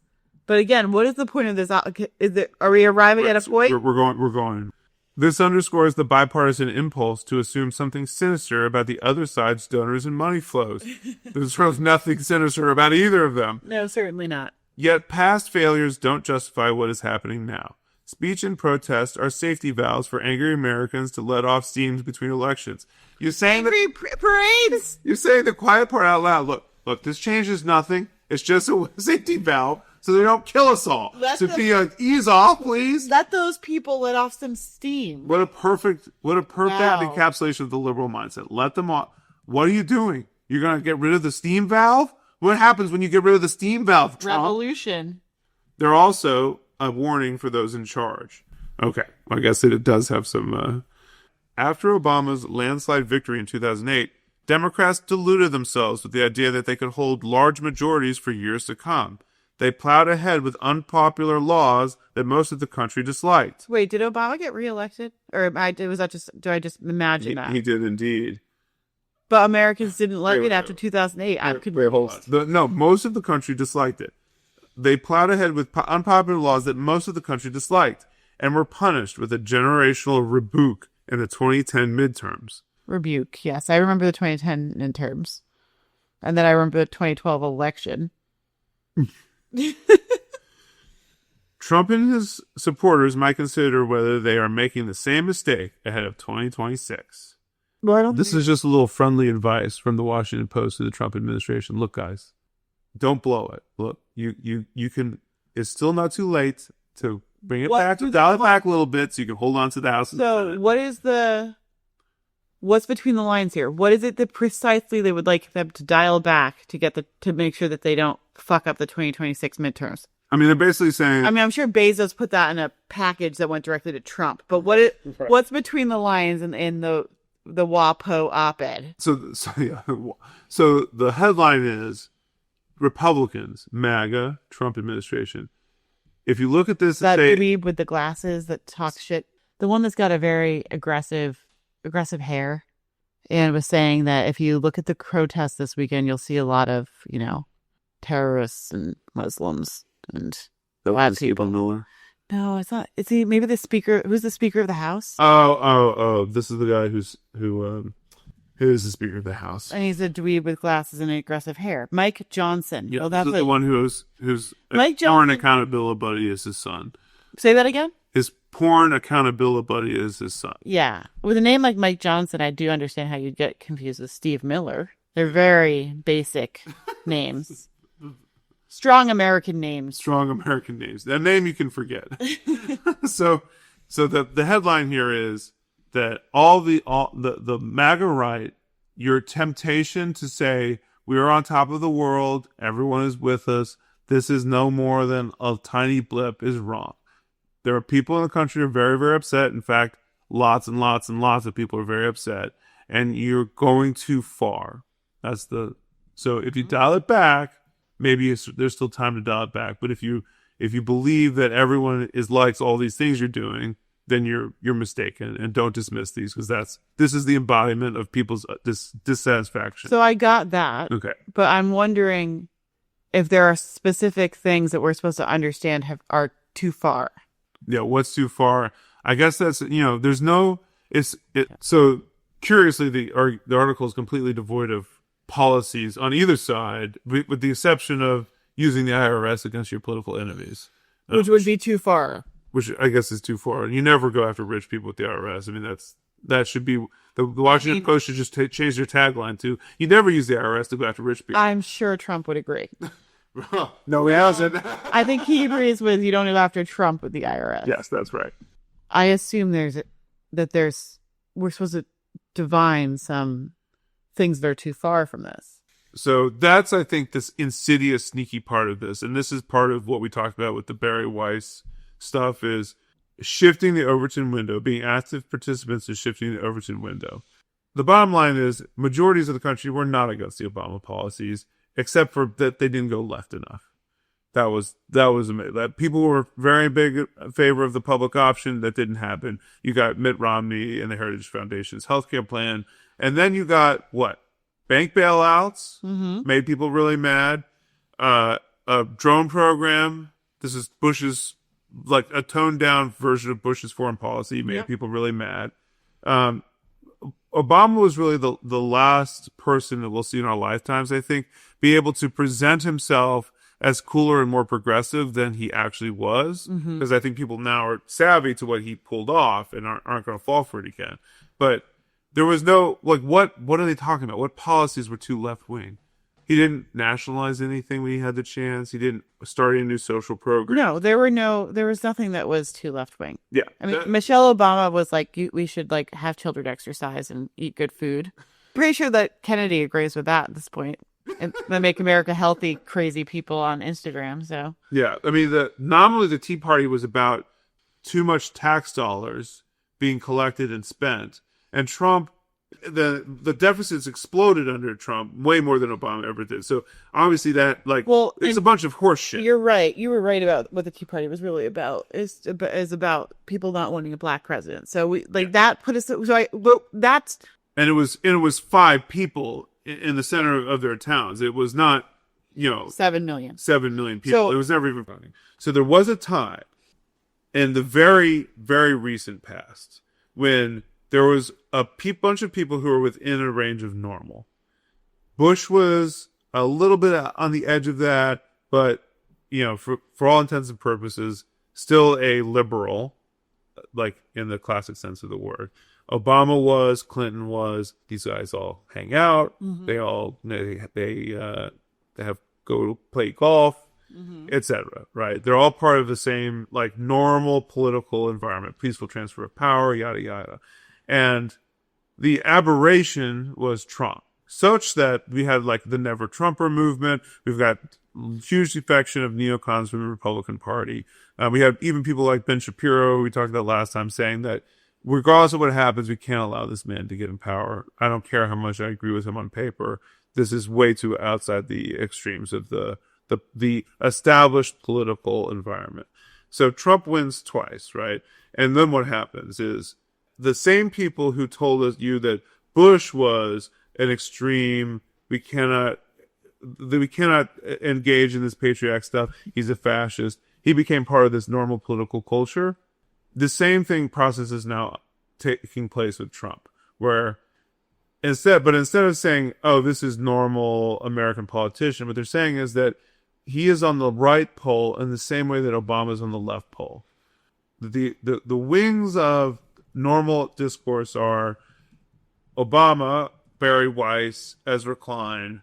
But again, what is the point of this? Are we arriving at a point? We're going. This underscores the bipartisan impulse to assume something sinister about the other side's donors and money flows. There's nothing sinister about either of them. No, certainly not. Yet past failures don't justify what is happening now. Speech and protest are safety valves for angry Americans to let off steam between elections. You're saying parades. You're saying the quiet part out loud. Look, this changes nothing. It's just a safety valve so they don't kill us all. Ease off, please. Let those people let off some steam. What a perfect encapsulation of the liberal mindset. Let them off. What are you doing? You're going to get rid of the steam valve? What happens when you get rid of the steam valve, Trump? Revolution. They're also a warning for those in charge. Okay, I guess it does have some... After Obama's landslide victory in 2008, Democrats deluded themselves with the idea that they could hold large majorities for years to come. They plowed ahead with unpopular laws that most of the country disliked. Wait, did Obama get reelected? Or do I just imagine that? He did indeed. But Americans didn't like it after 2008. No, most of the country disliked it. They plowed ahead with unpopular laws that most of the country disliked. and were punished with a generational rebuke in the 2010 midterms. Rebuke, yes. I remember the 2010 midterms. And then I remember the 2012 election. Trump and his supporters might consider whether they are making the same mistake ahead of 2026. Well, This is just a little friendly advice from the Washington Post to the Trump administration. Look, guys, don't blow it. Look, you can. It's still not too late to bring it back, dial it back a little bit, so you can hold on to the House. So, what's between the lines here? What is it that precisely they would like them to dial back to make sure that they don't fuck up the 2026 midterms? I mean, they're basically saying. I mean, I'm sure Bezos put that in a package that went directly to Trump. But what's between the lines in the WAPO op-ed? So the headline is Republicans, MAGA, Trump administration. If you look at this, That dweeb with the glasses that talks shit, the one that's got a very aggressive hair, and was saying that if you look at the protests this weekend, you'll see a lot of, terrorists and Muslims and black people. Miller. No, it's not. Is he maybe the speaker? Who's the Speaker of the House? Oh! This is the guy who is the Speaker of the House, and he's a dweeb with glasses and aggressive hair. Mike Johnson. Yeah, that's the one who's Mike Johnson. Porn Accountabilibuddy is his son. Say that again. His Porn Accountabilibuddy is his son. Yeah, with a name like Mike Johnson, I do understand how you'd get confused with Steve Miller. They're very basic names. Strong American names. That name you can forget. So the headline here is that all the MAGA right, your temptation to say we are on top of the world, everyone is with us, this is no more than a tiny blip, is wrong. There are people in the country who are very, very upset. In fact, lots and lots and lots of people are very upset, and you're going too far. So if you dial it back, maybe there's still time to dial it back. But if you believe that everyone likes all these things you're doing, then you're mistaken, and don't dismiss these, because this is the embodiment of people's dissatisfaction. So I got that. Okay, but I'm wondering if there are specific things that we're supposed to understand are too far. Yeah, what's too far? I guess that's there's no. So curiously, the article is completely devoid of policies on either side, with the exception of using the IRS against your political enemies, which would be too far. Which I guess is too far. You never go after rich people with the IRS. I mean, that should be the Washington Post should just change their tagline to "You never use the IRS to go after rich people." I'm sure Trump would agree. No, he hasn't. I think he agrees with you don't go after Trump with the IRS. Yes, that's right. I assume we're supposed to divine some things that are too far from this. So that's, I think, this insidious, sneaky part of this. And this is part of what we talked about with the Barry Weiss stuff, is shifting the Overton window, being active participants in shifting the Overton window. The bottom line is majorities of the country were not against the Obama policies, except for that they didn't go left enough. That was amazing. That people were very big in favor of the public option. That didn't happen. You got Mitt Romney and the Heritage Foundation's healthcare plan. And then you got what? Bank bailouts made people really mad. A drone program. This is Bush's, like a toned down version of Bush's foreign policy, made people really mad. Obama was really the last person that we'll see in our lifetimes, I think, be able to present himself as cooler and more progressive than he actually was. Because I think people now are savvy to what he pulled off and aren't going to fall for it again. But there was no, what are they talking about? What policies were too left-wing? He didn't nationalize anything when he had the chance. He didn't start a new social program. No, there was nothing that was too left-wing. Yeah. I mean, Michelle Obama was like, we should have children exercise and eat good food. Pretty sure that Kennedy agrees with that at this point. And they make America healthy, crazy people on Instagram. So yeah, I mean, nominally the Tea Party was about too much tax dollars being collected and spent, and Trump, the deficits exploded under Trump way more than Obama ever did. So obviously that it's a bunch of horse shit. You're right. You were right about what the Tea Party was really about. Is about people not wanting a black president. So that put us. And it was 5 people in the center of their towns. It was not, 7 million. 7 million people. So, it was never even funny. So there was a tie. in the very, very recent past, when there was a bunch of people who were within a range of normal. Bush was a little bit on the edge of that, but, for all intents and purposes, still a liberal, like in the classic sense of the word. Obama was, Clinton was. These guys all hang out. Mm-hmm. They all they have go play golf, etc. Right? They're all part of the same like normal political environment, peaceful transfer of power, yada yada. And the aberration was Trump, such that we had like the Never Trumper movement. We've got huge defection of neocons from the Republican Party. We have even people like Ben Shapiro, we talked about last time, saying that regardless of what happens, we can't allow this man to get in power. I don't care how much I agree with him on paper. This is way too outside the extremes of the established political environment. So Trump wins twice, right? And then what happens is the same people who told you that Bush was an extreme, we cannot engage in this patriotic stuff, he's a fascist, he became part of this normal political culture. The same process is now taking place with Trump, where instead of saying, oh, this is normal American politician, what they're saying is that he is on the right pole in the same way that Obama is on the left pole. The wings of normal discourse are Obama, Barry Weiss, Ezra Klein,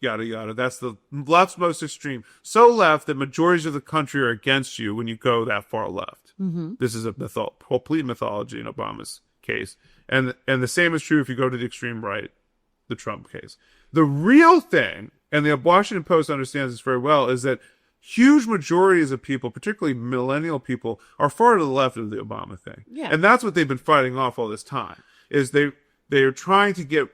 yada yada. That's the left's most extreme. So left that majorities of the country are against you when you go that far left. Mm-hmm. This is a complete mythology in Obama's case. And the same is true if you go to the extreme right, the Trump case. The real thing, and the Washington Post understands this very well, is that huge majorities of people, particularly millennial people, are far to the left of the Obama thing. Yeah. And that's what they've been fighting off all this time, is they're trying to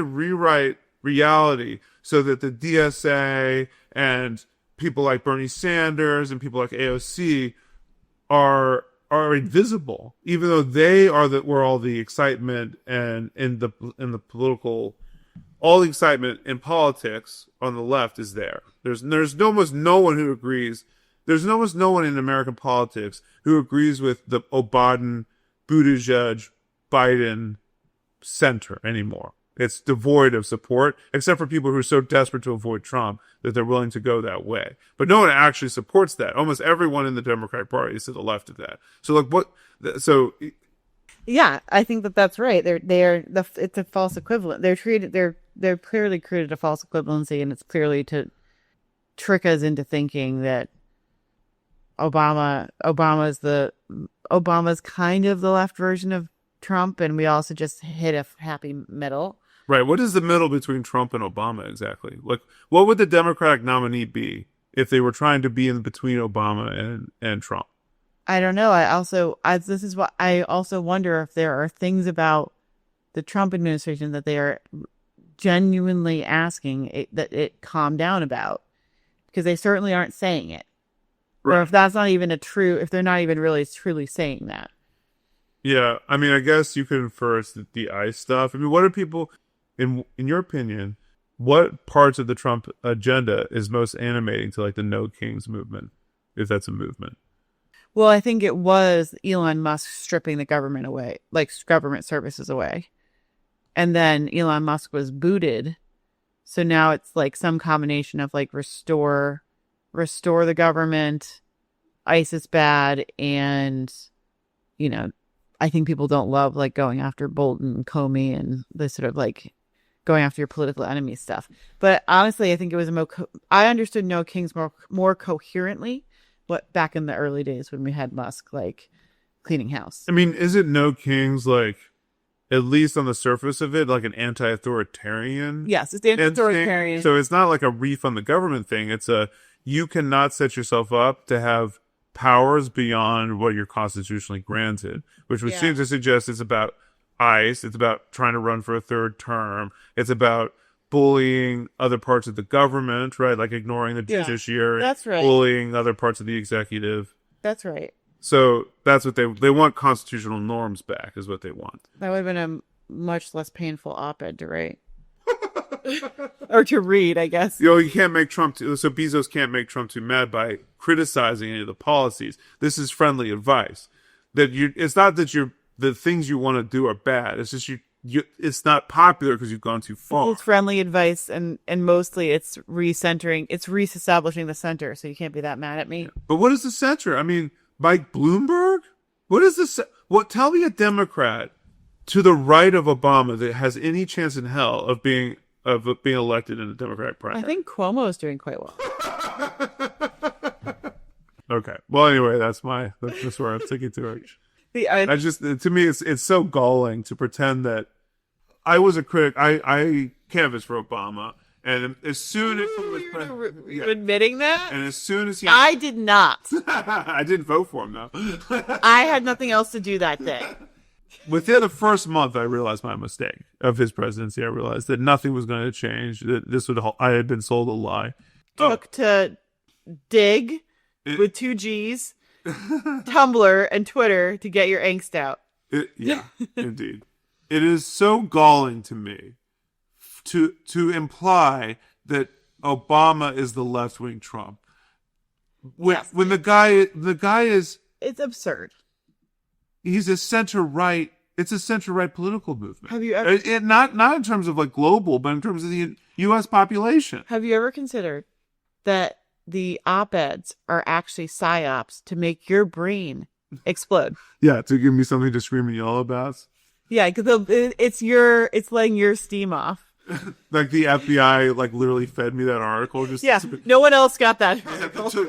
rewrite reality so that the DSA and people like Bernie Sanders and people like AOC are invisible, even though they are where all the excitement and in the political, all the excitement in politics on the left is there. There's almost no one who agrees. There's almost no one in American politics who agrees with the Biden, Buttigieg, Biden center anymore. It's devoid of support, except for people who are so desperate to avoid Trump that they're willing to go that way. But no one actually supports that. Almost everyone in the Democratic Party is to the left of that. So, like, what? So, yeah, I think that's right. It's a false equivalent. They're clearly created a false equivalency, and it's clearly to trick us into thinking that Obama's kind of the left version of Trump, and we also just hit a happy middle. Right. What is the middle between Trump and Obama exactly? Like, what would the Democratic nominee be if they were trying to be in between Obama and Trump? I don't know. I also wonder if there are things about the Trump administration that they are genuinely asking that it calm down about, because they certainly aren't saying it. Right. Or if that's not even if they're not even really truly saying that. Yeah, I mean, I guess you could infer it's the ICE stuff. I mean, what are people, in your opinion, what parts of the Trump agenda is most animating to like the No Kings movement, if that's a movement? Well, I think it was Elon Musk stripping the government away, like government services away. And then Elon Musk was booted. So now it's like some combination of like restore the government, ICE is bad, and, I think people don't love like going after Bolton and Comey and the sort of like going after your political enemy stuff. But honestly, I think it was I understood No Kings more coherently back in the early days when we had Musk like cleaning house. I mean, is it No Kings like, at least on the surface of it, like an anti-authoritarian? Yes, it's anti-authoritarian. So it's not like a reef on the government thing. It's you cannot set yourself up to have powers beyond what you're constitutionally granted, which would seem to suggest it's about ICE. It's about trying to run for a third term. It's about bullying other parts of the government, right? Like ignoring the judiciary. That's right. Bullying other parts of the executive. That's right. So that's what they want. Constitutional norms back is what they want. That would have been a much less painful op-ed to write. Or to read, I guess. You can't make Trump so Bezos can't make Trump too mad by criticizing any of the policies. This is friendly advice. It's not that the things you want to do are bad. It's just it's not popular because you've gone too far. It's friendly advice, and mostly it's recentering, it's reestablishing the center, so you can't be that mad at me. But what is the center? I mean, Mike Bloomberg? What is this? Tell me a Democrat to the right of Obama that has any chance in hell of being elected in the Democratic primary. I think Cuomo is doing quite well. Okay. Well, anyway, that's where I'm sticking to it. To me, it's so galling to pretend that I was a critic. I canvassed for Obama, and as soon as he was You're admitting that? and as soon as he, I did not. I didn't vote for him though. I had nothing else to do that day. Within the first month, I realized my mistake of his presidency. I realized that nothing was going to change. That I had been sold a lie. Took to dig with 2 G's, Tumblr and Twitter to get your angst out. Yeah, indeed. It is so galling to me to imply that Obama is the left-wing Trump. When the guy is... It's absurd. He's a center-right... It's a center-right political movement. Have you ever... Not in terms of like global, but in terms of the U.S. population. Have you ever considered that the op-eds are actually psyops to make your brain explode? Yeah, to give me something to scream and yell about. Yeah, because it's letting your steam off. Like the FBI, literally fed me that article. No one else got that.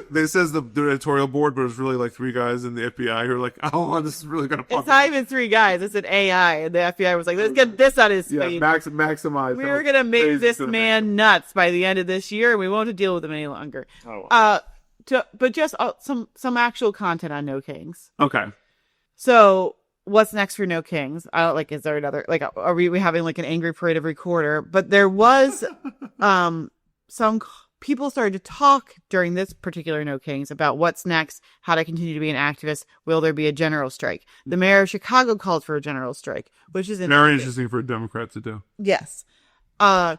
They says the editorial board, but it's really like 3 guys in the FBI who are like, "Oh, this is really gonna." It's not even 3 guys. It's an AI, and the FBI was like, "Let's get this out of his face." Maximize. We were gonna make this man nuts by the end of this year, and we won't have to deal with him any longer. But just some actual content on No Kings. Okay. So, what's next for No Kings? Is there another, are we having an angry parade of recorder? But there was, some people started to talk during this particular No Kings about what's next, how to continue to be an activist. Will there be a general strike? The mayor of Chicago called for a general strike, which is very interesting for a Democrat to do. Yes.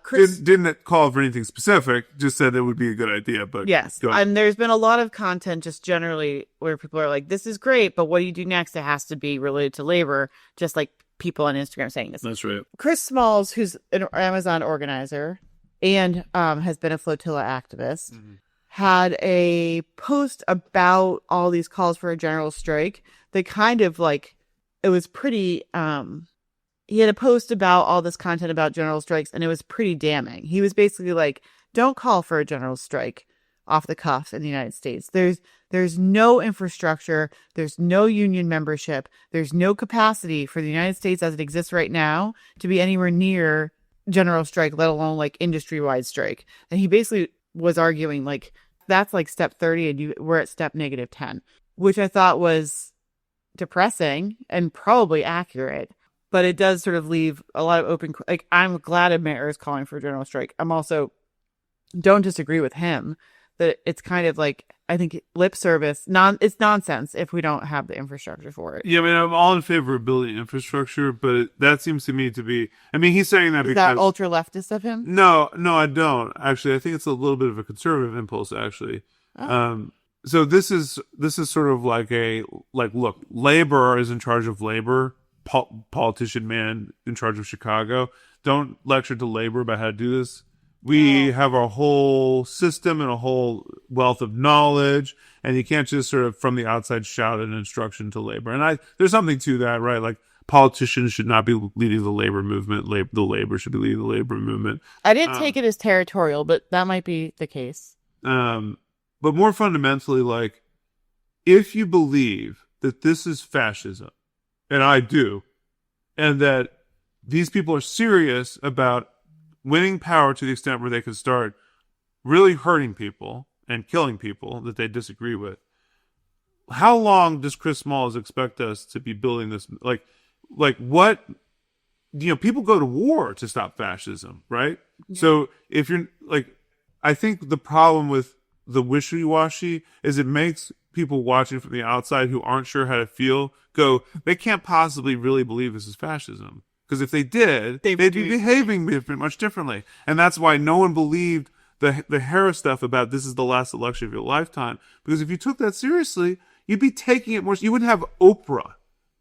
Chris didn't call for anything specific, just said it would be a good idea. But yes, and there's been a lot of content just generally where people are like, "This is great, but what do you do next?" It has to be related to labor, just like people on Instagram saying this. That's right. Chris Smalls, who's an Amazon organizer and has been a flotilla activist, had a post about all these calls for a general strike. They kind of it was pretty. He had a post about all this content about general strikes, and it was pretty damning. He was basically like, don't call for a general strike off the cuff in the United States. There's no infrastructure. There's no union membership. There's no capacity for the United States as it exists right now to be anywhere near general strike, let alone industry-wide strike. And he basically was arguing that's step 30 and we're at step -10, which I thought was depressing and probably accurate. But it does sort of leave a lot of open... I'm glad a mayor is calling for a general strike. I'm also... don't disagree with him that it's kind of I think lip service. It's nonsense if we don't have the infrastructure for it. Yeah, I mean, I'm all in favor of building infrastructure, but that seems to me to be... I mean, he's saying that is because... that ultra-leftist of him? No, I don't. Actually, I think it's a little bit of a conservative impulse, actually. Oh. So this is sort of look, labor is in charge of labor... politician man in charge of Chicago. Don't lecture to labor about how to do this. We have a whole system and a whole wealth of knowledge, and you can't just sort of from the outside shout an instruction to labor. And there's something to that, right? Politicians should not be leading the labor movement. The labor should be leading the labor movement. I didn't take it as territorial, but that might be the case. But more fundamentally, if you believe that this is fascism, and I do, and that these people are serious about winning power to the extent where they can start really hurting people and killing people that they disagree with. How long does Chris Smalls expect us to be building this? What? People go to war to stop fascism, right? Yeah. So if you're I think the problem with the wishy-washy is it makes people watching from the outside who aren't sure how to feel go, they can't possibly really believe this is fascism. Because if they did, they'd be behaving much differently. And that's why no one believed the Harris stuff about this is the last election of your lifetime. Because if you took that seriously, you'd be taking it more. You wouldn't have Oprah,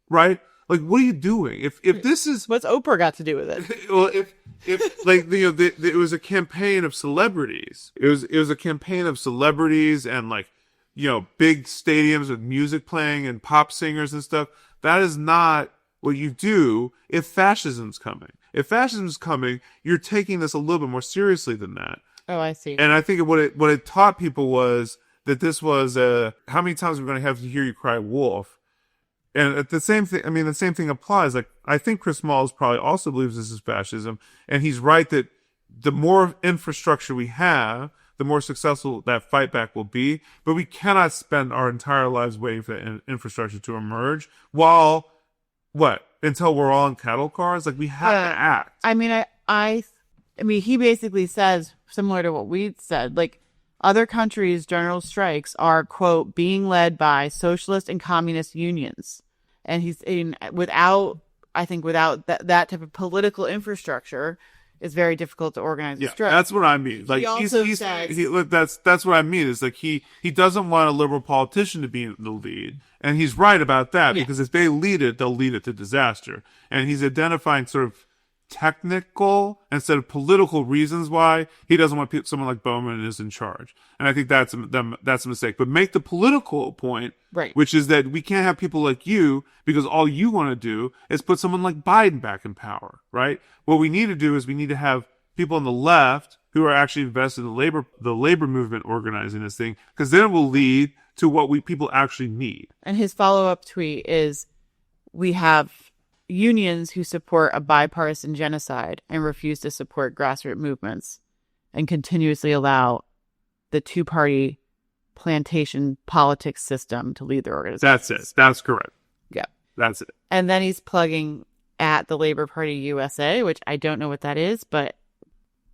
right? Like, what are you doing? If this is what's Oprah got to do with it? Well, if like it was a campaign of celebrities. It was a campaign of celebrities and like big stadiums with music playing and pop singers and stuff. That is not what you do if fascism's coming. If fascism's coming, you're taking this a little bit more seriously than that. Oh, I see. And I think what it taught people was that this was how many times we're going to have to hear you cry wolf. And the same thing applies. Like, I think Chris Smalls probably also believes this is fascism. And he's right that the more infrastructure we have, the more successful that fight back will be. But we cannot spend our entire lives waiting for that infrastructure to emerge until we're all in cattle cars. Like, we have to act. I mean, he basically says, similar to what we said, like, other countries' general strikes are, quote, being led by socialist and communist unions. And he's without that type of political infrastructure, it's very difficult to organize a strike. That's what I mean. Like, that's what I mean. Is like he doesn't want a liberal politician to be in the lead, and he's right about that because if they lead it, they'll lead it to disaster. And he's identifying sort of technical instead of political reasons why he doesn't want someone like Bowman is in charge. And I think that's a mistake. But make the political point, right, which is that we can't have people like you because all you want to do is put someone like Biden back in power, right? What we need to do is we need to have people on the left who are actually invested in the labor movement organizing this thing, because then it will lead to what people actually need. And his follow-up tweet is, we have unions who support a bipartisan genocide and refuse to support grassroots movements and continuously allow the two-party plantation politics system to lead their organization. That's it. That's correct. Yeah. That's it. And then he's plugging at the Labor Party USA, which I don't know what that is, but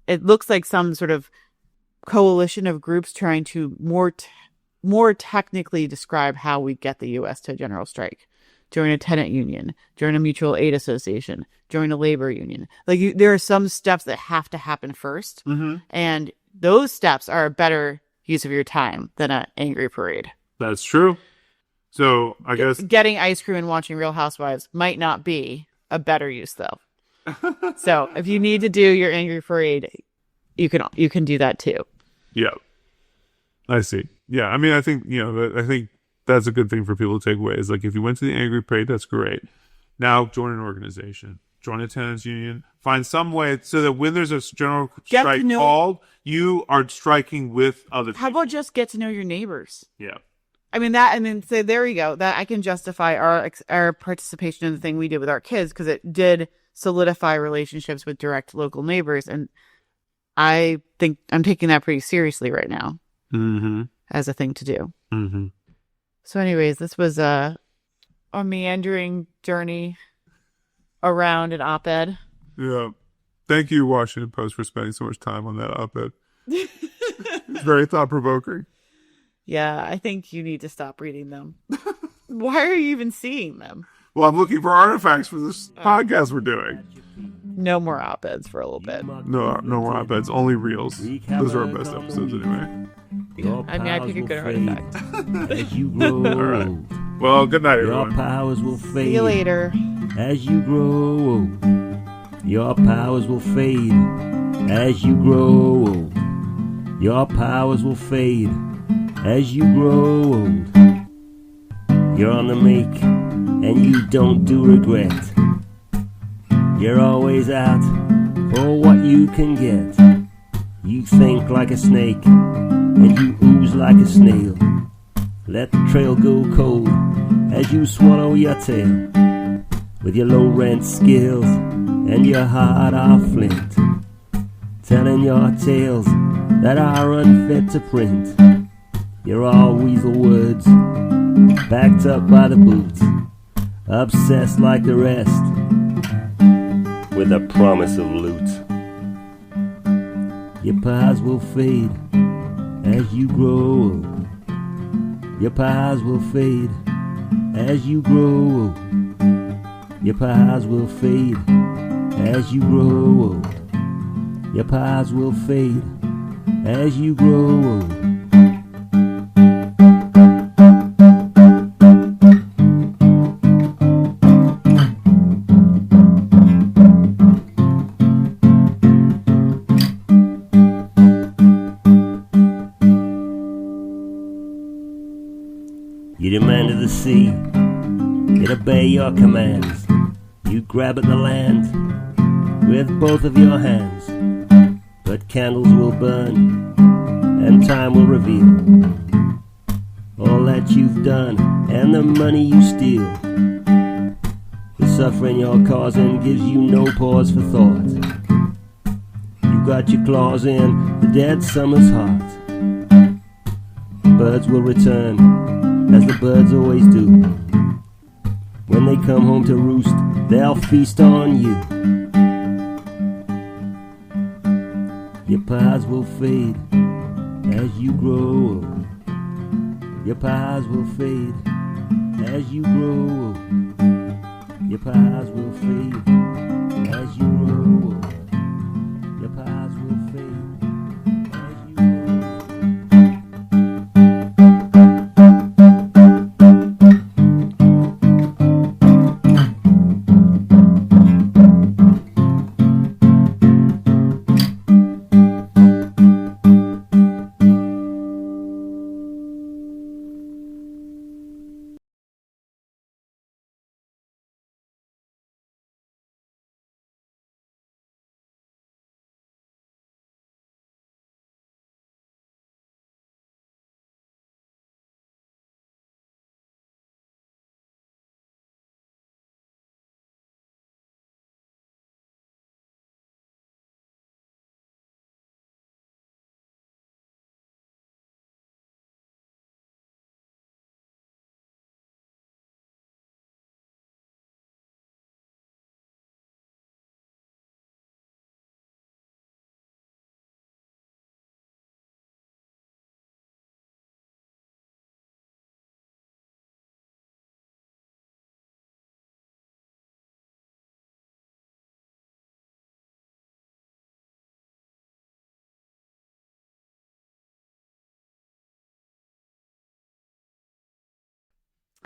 it looks like some sort of coalition of groups trying to more technically describe how we get the U.S. to a general strike. Join a tenant union, join a mutual aid association, join a labor union. Like, there are some steps that have to happen first. Mm-hmm. And those steps are a better use of your time than an angry parade. That's true. So I guess getting ice cream and watching Real Housewives might not be a better use, though. So if you need to do your angry parade, you can do that too. Yeah, I see. Yeah, I mean, I think that's a good thing for people to take away. Is like, if you went to the angry parade, that's great. Now join an organization, join a tenants union, find some way so that when there's a general strike called, you are striking with other people. How about just get to know your neighbors? Yeah. I mean, so there you go. That I can justify our participation in the thing we did with our kids, because it did solidify relationships with direct local neighbors. And I think I'm taking that pretty seriously right now as a thing to do. Mm-hmm. So anyways, this was a meandering journey around an op-ed. Yeah. Thank you, Washington Post, for spending so much time on that op-ed. It's very thought-provoking. Yeah, I think you need to stop reading them. Why are you even seeing them? Well, I'm looking for artifacts for this podcast we're doing. No more op-eds for a little bit. No more op-eds, only reels. Those are our best episodes anyway. Yeah, I mean, I pick a good artifact. As you grow All right. Well, good night, your everyone. powers will fade. See you later. As you grow old, your powers will fade. As you grow old, your powers will fade. As you grow old, you're on the make, and you don't do regret. You're always out for what you can get. You think like a snake, and you ooze like a snail. Let the trail go cold as you swallow your tail. With your low rent skills and your heart of flint, telling your tales that are unfit to print. You're all weasel words, backed up by the boots, obsessed like the rest, with a promise of loot. Your pies will fade as you grow old. Your pies will fade as you grow old. Your pies will fade as you grow old. Your pies will fade as you grow old. You demand of the sea, it obey your commands. You grab at the land with both of your hands. But candles will burn, and time will reveal all that you've done and the money you steal. The suffering you're causing gives you no pause for thought. You got your claws in the dead summer's heart. Birds will return, as the birds always do. When they come home to roost, they'll feast on you. Your pies will fade as you grow old. Your pies will fade as you grow old. Your pies will fade as you grow old. Your pies will fade as you grow old.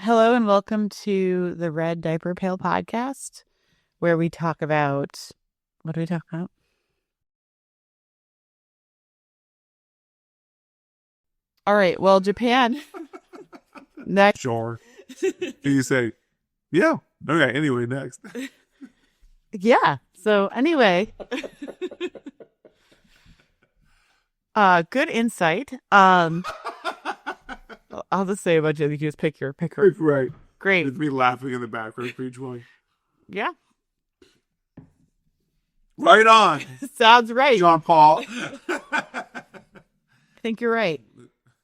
Hello and welcome to the Red Diaper Pail podcast, where we talk about, what do we talk about? All right, well, Japan. Next. Sure. You say, yeah. Okay, anyway, next. Yeah, so anyway. Good insight. I'll just say a bunch of you can just pick your Right. Great. It's me laughing in the background for each one. Yeah. Right on. Sounds right. John Paul. I think you're right.